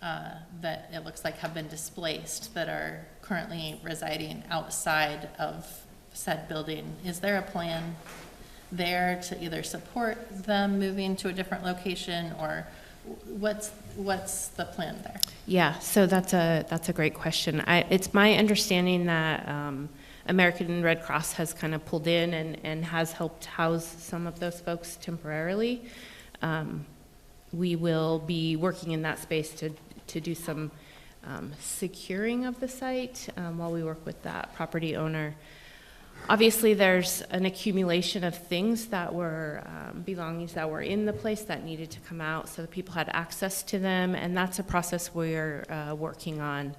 that it looks like have been displaced that are currently residing outside of said building. Is there a plan there to either support them moving to a different location, or what's the plan there? Yeah, so that's a great question. It's my understanding that American Red Cross has kind of pulled in and has helped house some of those folks temporarily. We will be working in that space to do some securing of the site while we work with that property owner. Obviously, there's an accumulation of things that were belongings that were in the place that needed to come out, so the people had access to them, and that's a process we're working on.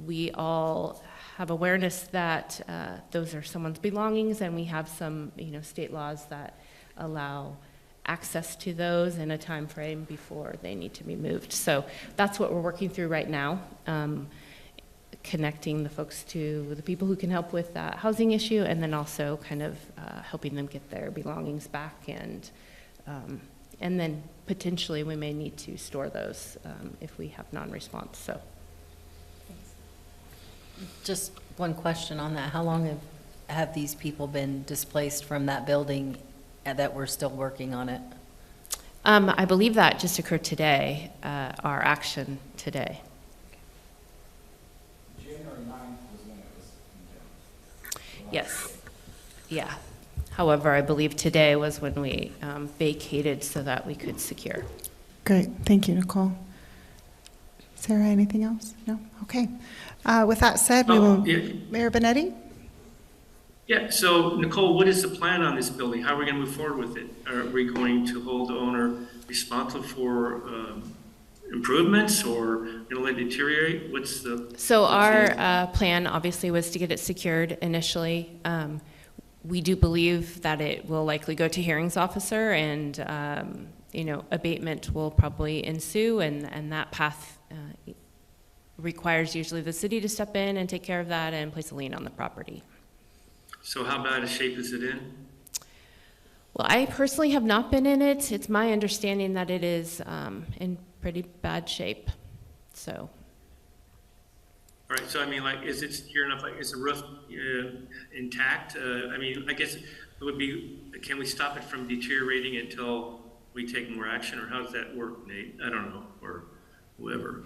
We all have awareness that those are someone's belongings, and we have some, state laws that allow access to those in a time frame before they need to be moved. So that's what we're working through right now, connecting the folks to the people who can help with that housing issue, and then also kind of helping them get their belongings back, and then potentially we may need to store those if we have non-response. So. Just one question on that. How long have these people been displaced from that building that we're still working on it? I believe that just occurred today, our action today. January 9th was when it was condemned. Yes. Yeah. However, I believe today was when we vacated so that we could secure. Great. Thank you, Nicole. Sarah, anything else? No? Okay. With that said, we will. Yeah. Mayor Benetti? Yeah, so Nicole, what is the plan on this building? How are we going to move forward with it? Are we going to hold the owner responsible for improvements, or going to let it deteriorate? So our plan obviously was to get it secured initially. we do believe that it will likely go to hearings officer, and abatement will probably ensue, and that path requires usually the city to step in and take care of that and place a lien on the property. So how bad a shape is it in? Well, I personally have not been in it. It's my understanding that it is in pretty bad shape. So. All right, so I mean, like, is it secure enough? Like, is the roof intact? I mean, I guess it would be, can we stop it from deteriorating until we take more action, or how does that work, Nate? I don't know, or whoever.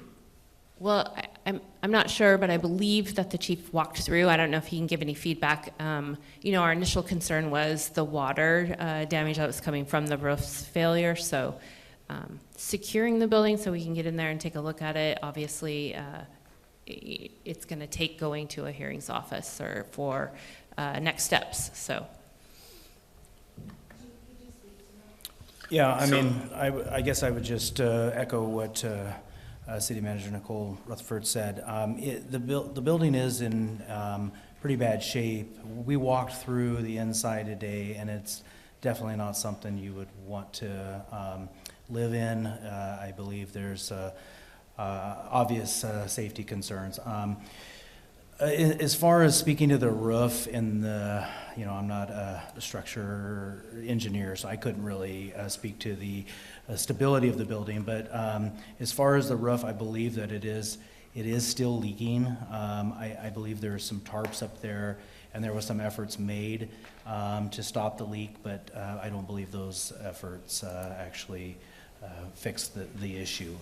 Well, I'm not sure, but I believe that the chief walked through. I don't know if he can give any feedback. Our initial concern was the water damage that was coming from the roof's failure. So securing the building so we can get in there and take a look at it. Obviously, it's going to take going to a hearings office or for next steps. So. Yeah, I mean, I guess I would just echo what City Manager Nicole Rutherford said. The building is in pretty bad shape. We walked through the inside today, and it's definitely not something you would want to live in. I believe there's obvious safety concerns. As far as speaking to the roof and the, I'm not a structure engineer, so I couldn't really speak to the stability of the building. But as far as the roof, I believe that it is still leaking. I believe there are some tarps up there, and there was some efforts made to stop the leak, but I don't believe those efforts actually fixed the issue.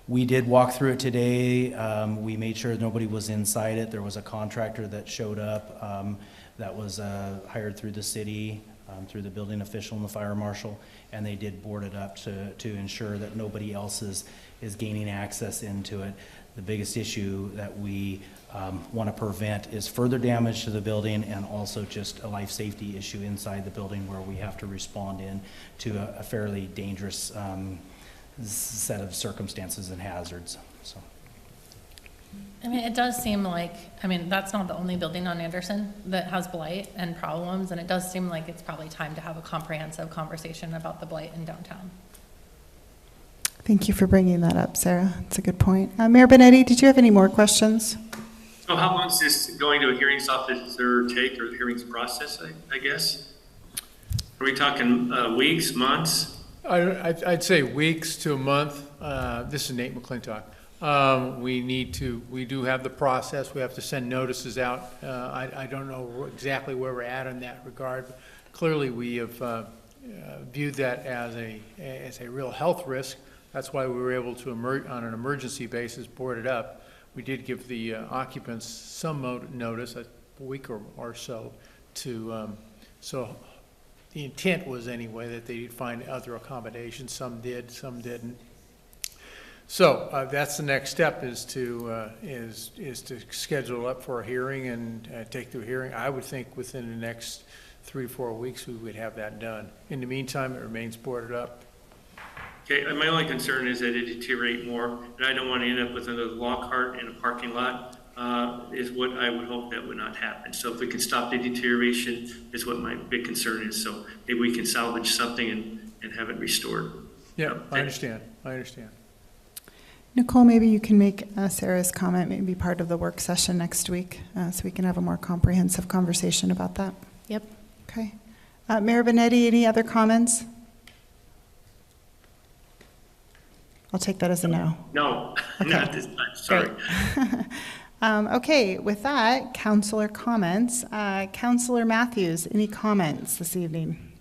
We did walk through it today. We made sure nobody was inside it. There was a contractor that showed up that was hired through the city, through the building official and the fire marshal, and they did board it up to ensure that nobody else is gaining access into it. The biggest issue that we want to prevent is further damage to the building, and also just a life safety issue inside the building where we have to respond in to a fairly dangerous set of circumstances and hazards. So. I mean, it does seem like, that's not the only building on Anderson that has blight and problems, and it does seem like it's probably time to have a comprehensive conversation about the blight in downtown. Thank you for bringing that up, Sarah. That's a good point. Mayor Benetti, did you have any more questions? So how long is this going to a hearings officer take, or the hearings process, I guess? Are we talking weeks, months? I'd say weeks to a month. This is Nate McClintock. We do have the process. We have to send notices out. I don't know exactly where we're at in that regard. But clearly, we have viewed that as a real health risk. That's why we were able to, on an emergency basis, board it up. We did give the occupants some notice, a week or so, so the intent was anyway that they'd find other accommodations. Some did, some didn't. So that's the next step, is to schedule up for a hearing and take the hearing. I would think within the next 3 or 4 weeks we would have that done. In the meantime, it remains boarded up. Okay, my only concern is that it deteriorate more, and I don't want to end up with another log cart in a parking lot, is what I would hope that would not happen. So if we can stop the deterioration is what my big concern is. So maybe we can salvage something and have it restored. Yeah, I understand. Nicole, maybe you can make Sarah's comment maybe part of the work session next week, so we can have a more comprehensive conversation about that. Yep. Okay. Mayor Benetti, any other comments? I'll take that as a no. No, okay. Not this time, sorry. Okay, with that, councilor comments. Councilor Matthews, any comments this evening?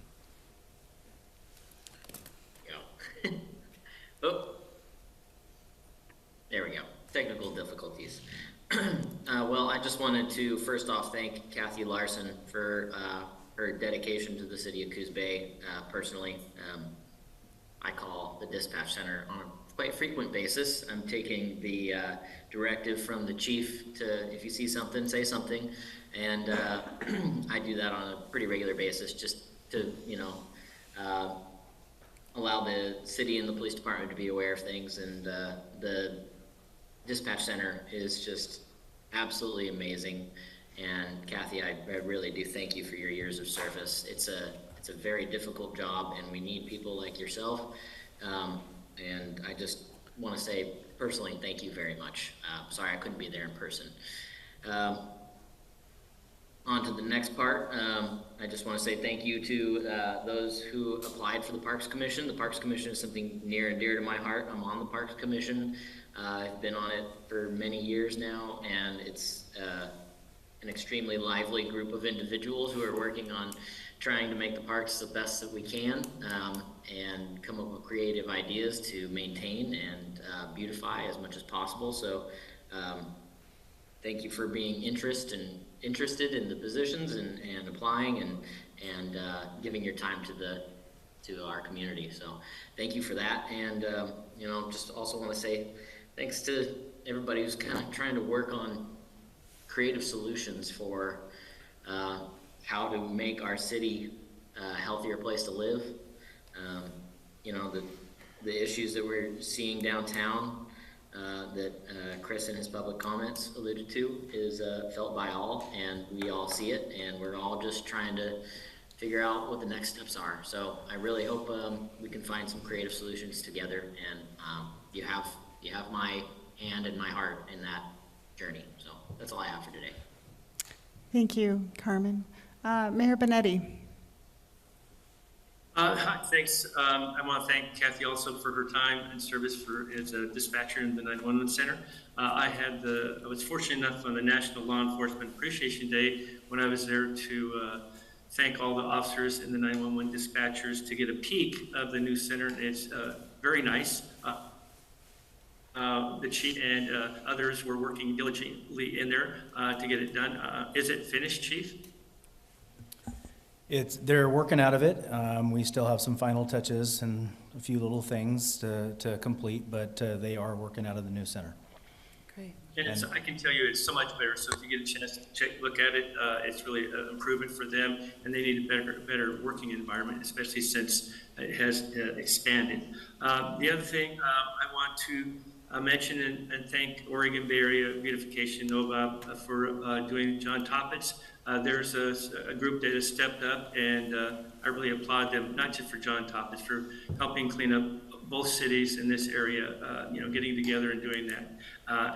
Oh, there we go. Technical difficulties. Well, I just wanted to first off thank Kathy Larson for her dedication to the city of Coos Bay. Personally, I call the dispatch center on a quite frequent basis. I'm taking the directive from the chief to, if you see something, say something, and I do that on a pretty regular basis, just to allow the city and the police department to be aware of things. And the dispatch center is just absolutely amazing, And Kathy, I really do thank you for your years of service. It's a very difficult job, and we need people like yourself. And I just want to say personally, thank you very much. Sorry I couldn't be there in person. On to the next part. I just want to say thank you to those who applied for the Parks Commission. The Parks Commission is something near and dear to my heart. I'm on the Parks Commission. I've been on it for many years now, and it's an extremely lively group of individuals who are working on trying to make the parks the best that we can, and come up with creative ideas to maintain and beautify as much as possible. So thank you for being interested in the positions and applying and giving your time to our community. So thank you for that. And just also want to say thanks to everybody who's kind of trying to work on creative solutions for how to make our city a healthier place to live. The issues that we're seeing downtown that Chris in his public comments alluded to is felt by all, and we all see it, and we're all just trying to figure out what the next steps are. So I really hope we can find some creative solutions together, and you have my hand and my heart in that journey. So that's all I have for today. Thank you, Carmen. Mayor Benetti. Hi, thanks. I want to thank Kathy also for her time and service as a dispatcher in the 911 Center. I was fortunate enough on the National Law Enforcement Appreciation Day when I was there to thank all the officers and the 911 dispatchers to get a peek of the new center. It's very nice. The chief and others were working diligently in there to get it done. Is it finished, Chief? They're working out of it. We still have some final touches and a few little things to complete, but they are working out of the new center. Great. And I can tell you it's so much better. So if you get a chance to look at it, it's really an improvement for them, and they need a better working environment, especially since it has expanded. The other thing I want to mention and thank Oregon Bay Area Beautification NOVA for doing John Toppit's. There's a group that has stepped up, and I really applaud them, not just for John Toppit's, for helping clean up both cities in this area, getting together and doing that.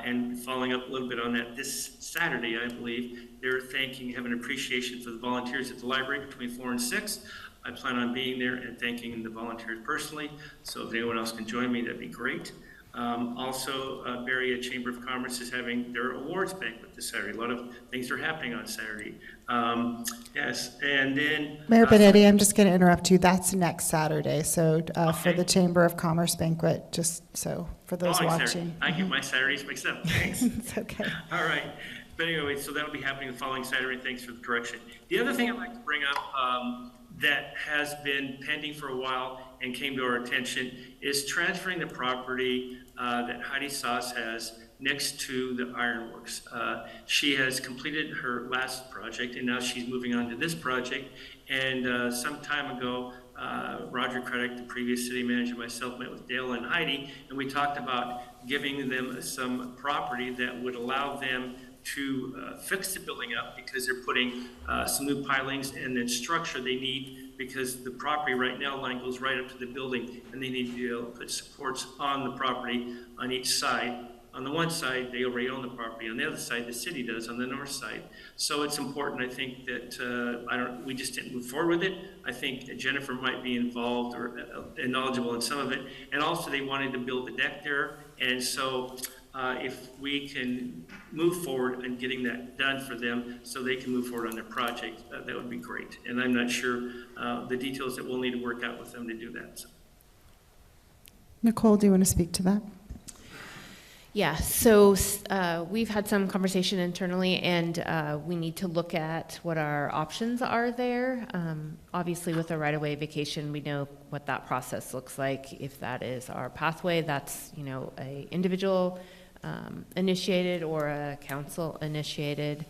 And following up a little bit on that, this Saturday, I believe, they're have an appreciation for the volunteers at the library between 4 and 6. I plan on being there and thanking the volunteers personally. So if anyone else can join me, that'd be great. Also, Berea Chamber of Commerce is having their awards banquet this Saturday. A lot of things are happening on Saturday. Yes, and then... Mayor Benetti, I'm just going to interrupt you. That's next Saturday, so for the Chamber of Commerce banquet, just so for those watching. Saturday. I get my Saturdays mixed up. Thanks. It's okay. All right. But anyway, so that'll be happening the following Saturday. Thanks for the correction. The other thing I'd like to bring up that has been pending for a while and came to our attention is transferring the property that Heidi Sauce has next to the ironworks. She has completed her last project, and now she's moving on to this project. And some time ago, Roger Craddock, the previous city manager, myself met with Dale and Heidi, and we talked about giving them some property that would allow them to fix the building up, because they're putting some new pilings and then structure they need, because the property right now line goes right up to the building, and they need to be able to put supports on the property on each side. On the one side, they already own the property. On the other side, the city does, on the north side. So it's important, I think, that we just didn't move forward with it. I think Jennifer might be involved or knowledgeable in some of it. And also, they wanted to build a deck there. And so if we can move forward and getting that done for them so they can move forward on their project, that would be great. And I'm not sure the details that we'll need to work out with them to do that. So. Nicole, do you want to speak to that? Yeah, so we've had some conversation internally, and we need to look at what our options are there. Obviously, with a right-of-way vacation, we know what that process looks like. If that is our pathway, that's a individual initiated or a council initiated.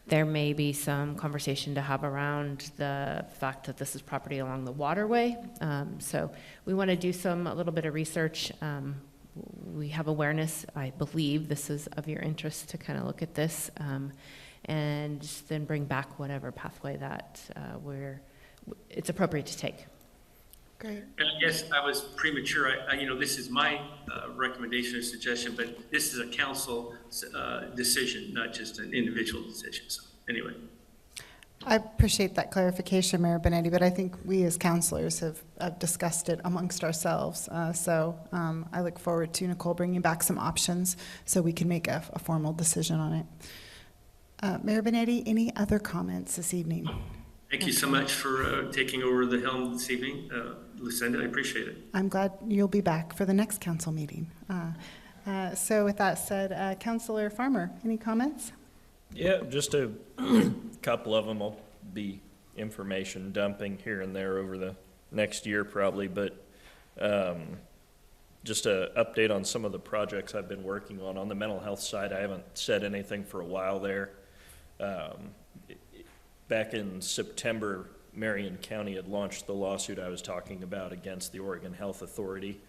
There may be some conversation to have around the fact that this is property along the waterway. So we want to do a little bit of research. we have awareness. I believe this is of your interest to kind of look at this, and then bring back whatever pathway that it's appropriate to take. Great. And I guess I was premature. This is my recommendation or suggestion, but this is a council decision, not just an individual decision. So anyway. I appreciate that clarification, Mayor Benetti, but I think we as counselors have discussed it amongst ourselves. So I look forward to Nicole bringing back some options so we can make a formal decision on it. Mayor Benetti, any other comments this evening? Thank you so much for taking over the helm this evening, Lucinda. I appreciate it. I'm glad you'll be back for the next council meeting. So with that said, Councilor Farmer, any comments? Yeah, just a couple of them. Will be information dumping here and there over the next year probably, but just an update on some of the projects I've been working on. On the mental health side, I haven't said anything for a while there. Back in September, Marion County had launched the lawsuit I was talking about against the Oregon Health Authority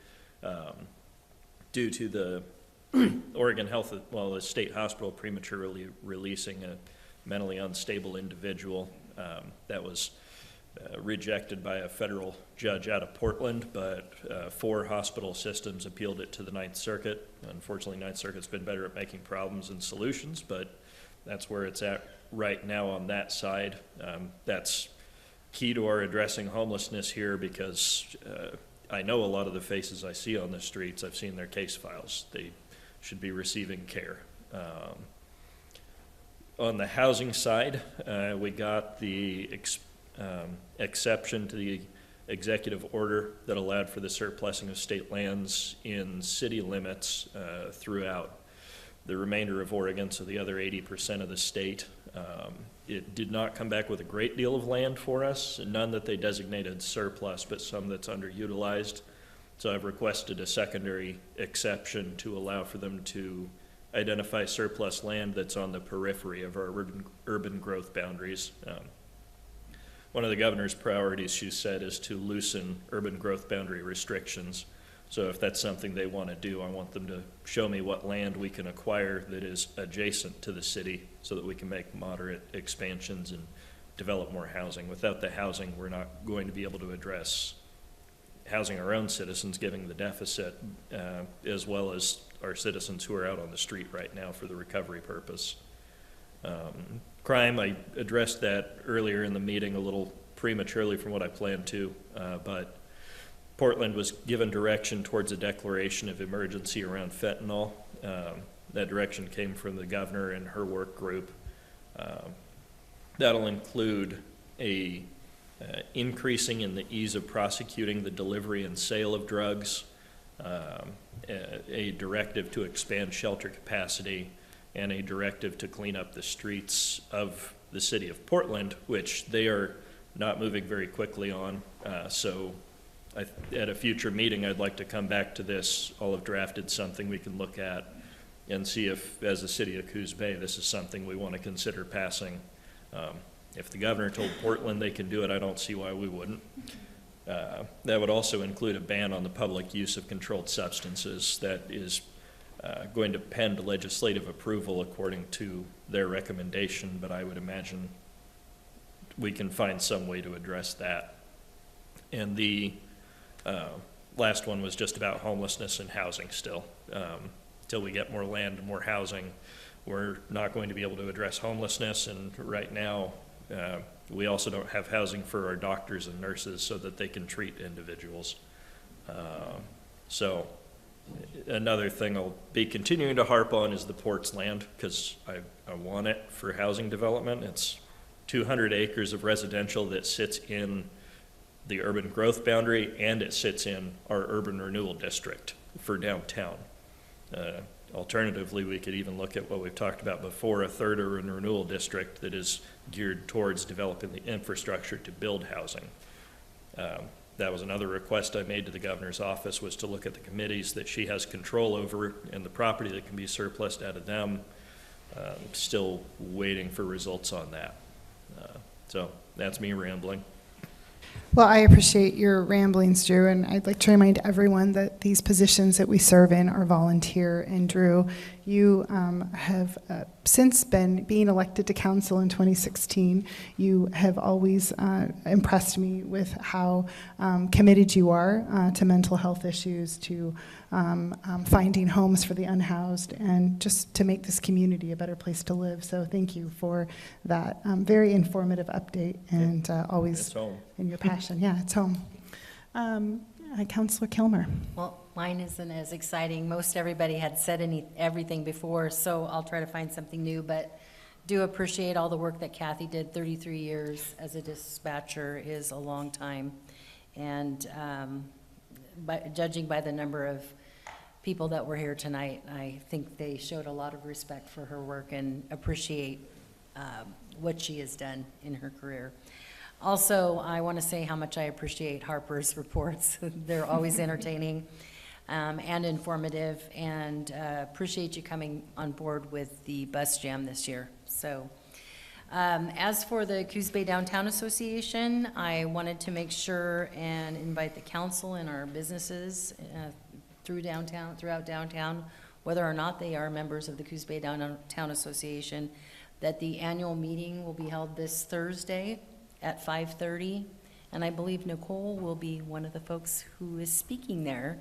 due to the Oregon Health, the state hospital prematurely releasing a mentally unstable individual. That was rejected by a federal judge out of Portland, but 4 hospital systems appealed it to the Ninth Circuit. Unfortunately, Ninth Circuit's been better at making problems than solutions, but that's where it's at right now on that side. That's key to our addressing homelessness here because I know a lot of the faces I see on the streets. I've seen their case files. They should be receiving care. On the housing side, we got the exception to the executive order that allowed for the surplusing of state lands in city limits throughout the remainder of Oregon, so the other 80% of the state. It did not come back with a great deal of land for us, none that they designated surplus, but some that's underutilized. So I've requested a secondary exception to allow for them to identify surplus land that's on the periphery of our urban growth boundaries. One of the governor's priorities, she said, is to loosen urban growth boundary restrictions. So if that's something they want to do, I want them to show me what land we can acquire that is adjacent to the city so that we can make moderate expansions and develop more housing. Without the housing, we're not going to be able to address housing our own citizens, given the deficit, as well as our citizens who are out on the street right now for the recovery purpose. Crime, I addressed that earlier in the meeting a little prematurely from what I planned to, but Portland was given direction towards a declaration of emergency around fentanyl. That direction came from the governor and her work group. That'll include increasing in the ease of prosecuting the delivery and sale of drugs, a directive to expand shelter capacity, and a directive to clean up the streets of the city of Portland, which they are not moving very quickly on. So at a future meeting, I'd like to come back to this. I'll have drafted something we can look at and see if, as the city of Coos Bay, this is something we want to consider passing. If the governor told Portland they can do it, I don't see why we wouldn't. That would also include a ban on the public use of controlled substances that is going to pend legislative approval according to their recommendation, but I would imagine we can find some way to address that. And the last one was just about homelessness and housing still. Till we get more land and more housing, we're not going to be able to address homelessness, and right now we also don't have housing for our doctors and nurses so that they can treat individuals. So another thing I'll be continuing to harp on is the port's land, because I want it for housing development. It's 200 acres of residential that sits in the urban growth boundary, and it sits in our urban renewal district for downtown. Alternatively, we could even look at what we've talked about before, a third urban renewal district that is geared towards developing the infrastructure to build housing. That was another request I made to the governor's office, was to look at the committees that she has control over and the property that can be surplused out of them. Still waiting for results on that. So that's me rambling. Well, I appreciate your ramblings, Drew, and I'd like to remind everyone that these positions that we serve in are volunteer. And Drew, you have since been being elected to council in 2016. You have always impressed me with how committed you are to mental health issues, to finding homes for the unhoused, and just to make this community a better place to live. So thank you for that very informative update, and always It's home. in your passion. Yeah, it's home. Councilor Kilmer. Well, mine isn't as exciting. Most everybody had said everything before, so I'll try to find something new, but do appreciate all the work that Kathy did. 33 years as a dispatcher is a long time. And judging by the number of people that were here tonight, I think they showed a lot of respect for her work and appreciate what she has done in her career. Also, I want to say how much I appreciate Harper's reports. They're always entertaining and informative, and appreciate you coming on board with the bus jam this year. So, as for the Coos Bay Downtown Association, I wanted to make sure and invite the council and our businesses throughout downtown, whether or not they are members of the Coos Bay Downtown Association, that the annual meeting will be held this Thursday at 5:30, and I believe Nicole will be one of the folks who is speaking there.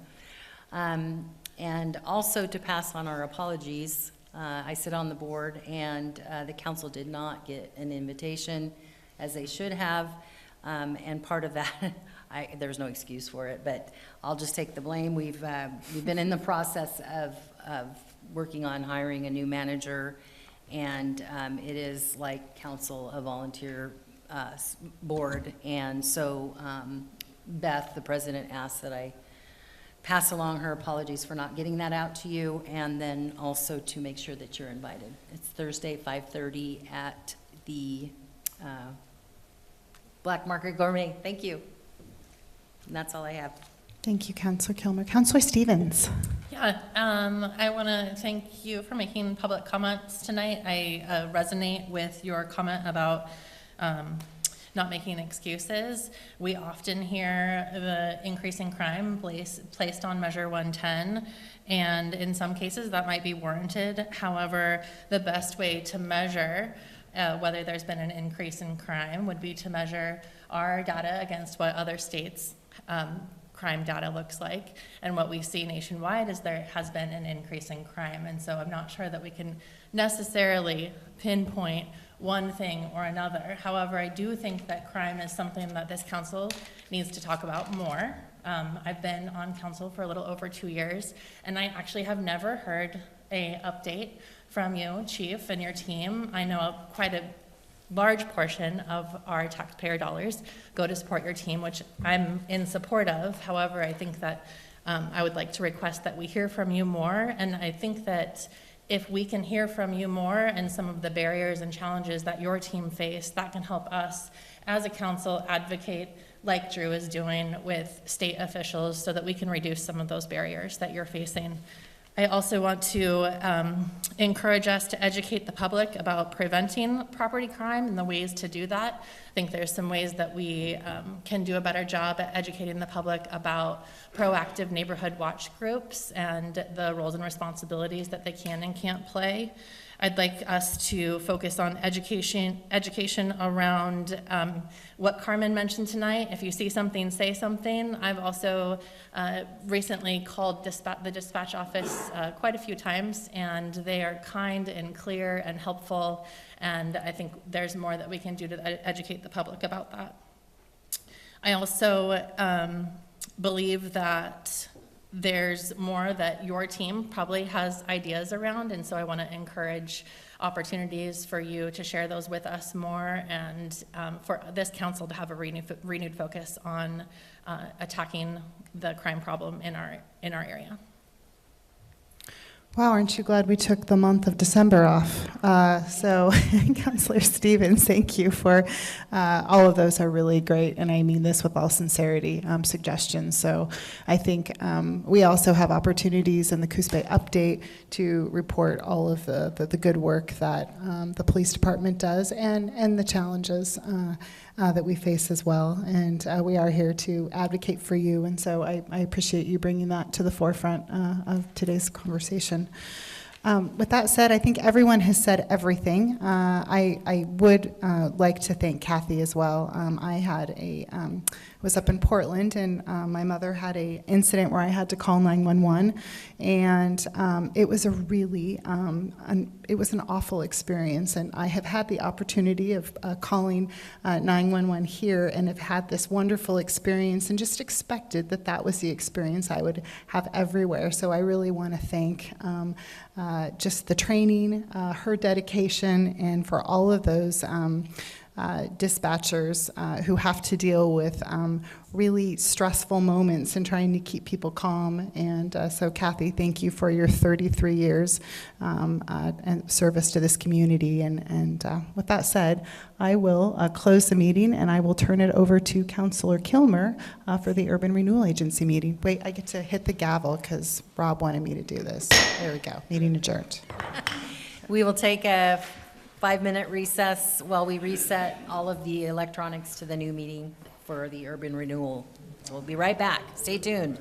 And also to pass on our apologies, I sit on the board, and the council did not get an invitation, as they should have, and part of that, there's no excuse for it, but I'll just take the blame. We've been in the process of working on hiring a new manager, and it is like council, a volunteer board, and so Beth, the president, asked that I pass along her apologies for not getting that out to you, and then also to make sure that you're invited. It's Thursday, 5:30 at the Black Market Gourmet. Thank you. And that's all I have. Thank you, Councilor Kilmer. Councilor Stevens. Yeah, I want to thank you for making public comments tonight. I resonate with your comment about not making excuses. We often hear the increase in crime placed on Measure 110, and in some cases that might be warranted. However, the best way to measure whether there's been an increase in crime would be to measure our data against what other states' crime data looks like. And what we see nationwide is there has been an increase in crime. And so I'm not sure that we can necessarily pinpoint one thing or another. However, I do think that crime is something that this council needs to talk about more. I've been on council for a little over 2 years, and I actually have never heard an update from you, Chief, and your team. I know quite a large portion of our taxpayer dollars go to support your team, which I'm in support of. However, I think that I would like to request that we hear from you more, and I think that if we can hear from you more and some of the barriers and challenges that your team face, that can help us as a council advocate like Drew is doing with state officials so that we can reduce some of those barriers that you're facing. I also want to encourage us to educate the public about preventing property crime and the ways to do that. I think there's some ways that we can do a better job at educating the public about proactive neighborhood watch groups and the roles and responsibilities that they can and can't play. I'd like us to focus on education around what Carmen mentioned tonight. If you see something, say something. I've also recently called the dispatch office quite a few times, and they are kind and clear and helpful, and I think there's more that we can do to educate the public about that. I also believe that there's more that your team probably has ideas around, and so I want to encourage opportunities for you to share those with us more, and for this council to have a renewed focus on attacking the crime problem in our area. Wow, aren't you glad we took the month of December off? So, Councilor Stevens, thank you for all of those are really great, and I mean this with all sincerity, suggestions. So I think we also have opportunities in the Coos Bay update to report all of the good work that the police department does and the challenges that we face as well. And we are here to advocate for you, and so I appreciate you bringing that to the forefront of today's conversation. With that said, I think everyone has said everything. I would like to thank Kathy as well. I was up in Portland, and my mother had an incident where I had to call 911, and it was a really, it was an awful experience. And I have had the opportunity of calling 911 here, and have had this wonderful experience, and just expected that that was the experience I would have everywhere. So I really want to thank just the training, her dedication, and for all of those dispatchers who have to deal with really stressful moments and trying to keep people calm. And so Kathy, thank you for your 33 years and service to this community. And with that said, I will close the meeting, and I will turn it over to Councilor Kilmer for the Urban Renewal Agency meeting. Wait, I get to hit the gavel because Rob wanted me to do this. There we go. Meeting adjourned. We will take a 5-minute recess while we reset all of the electronics to the new meeting for the urban renewal. We'll be right back. Stay tuned.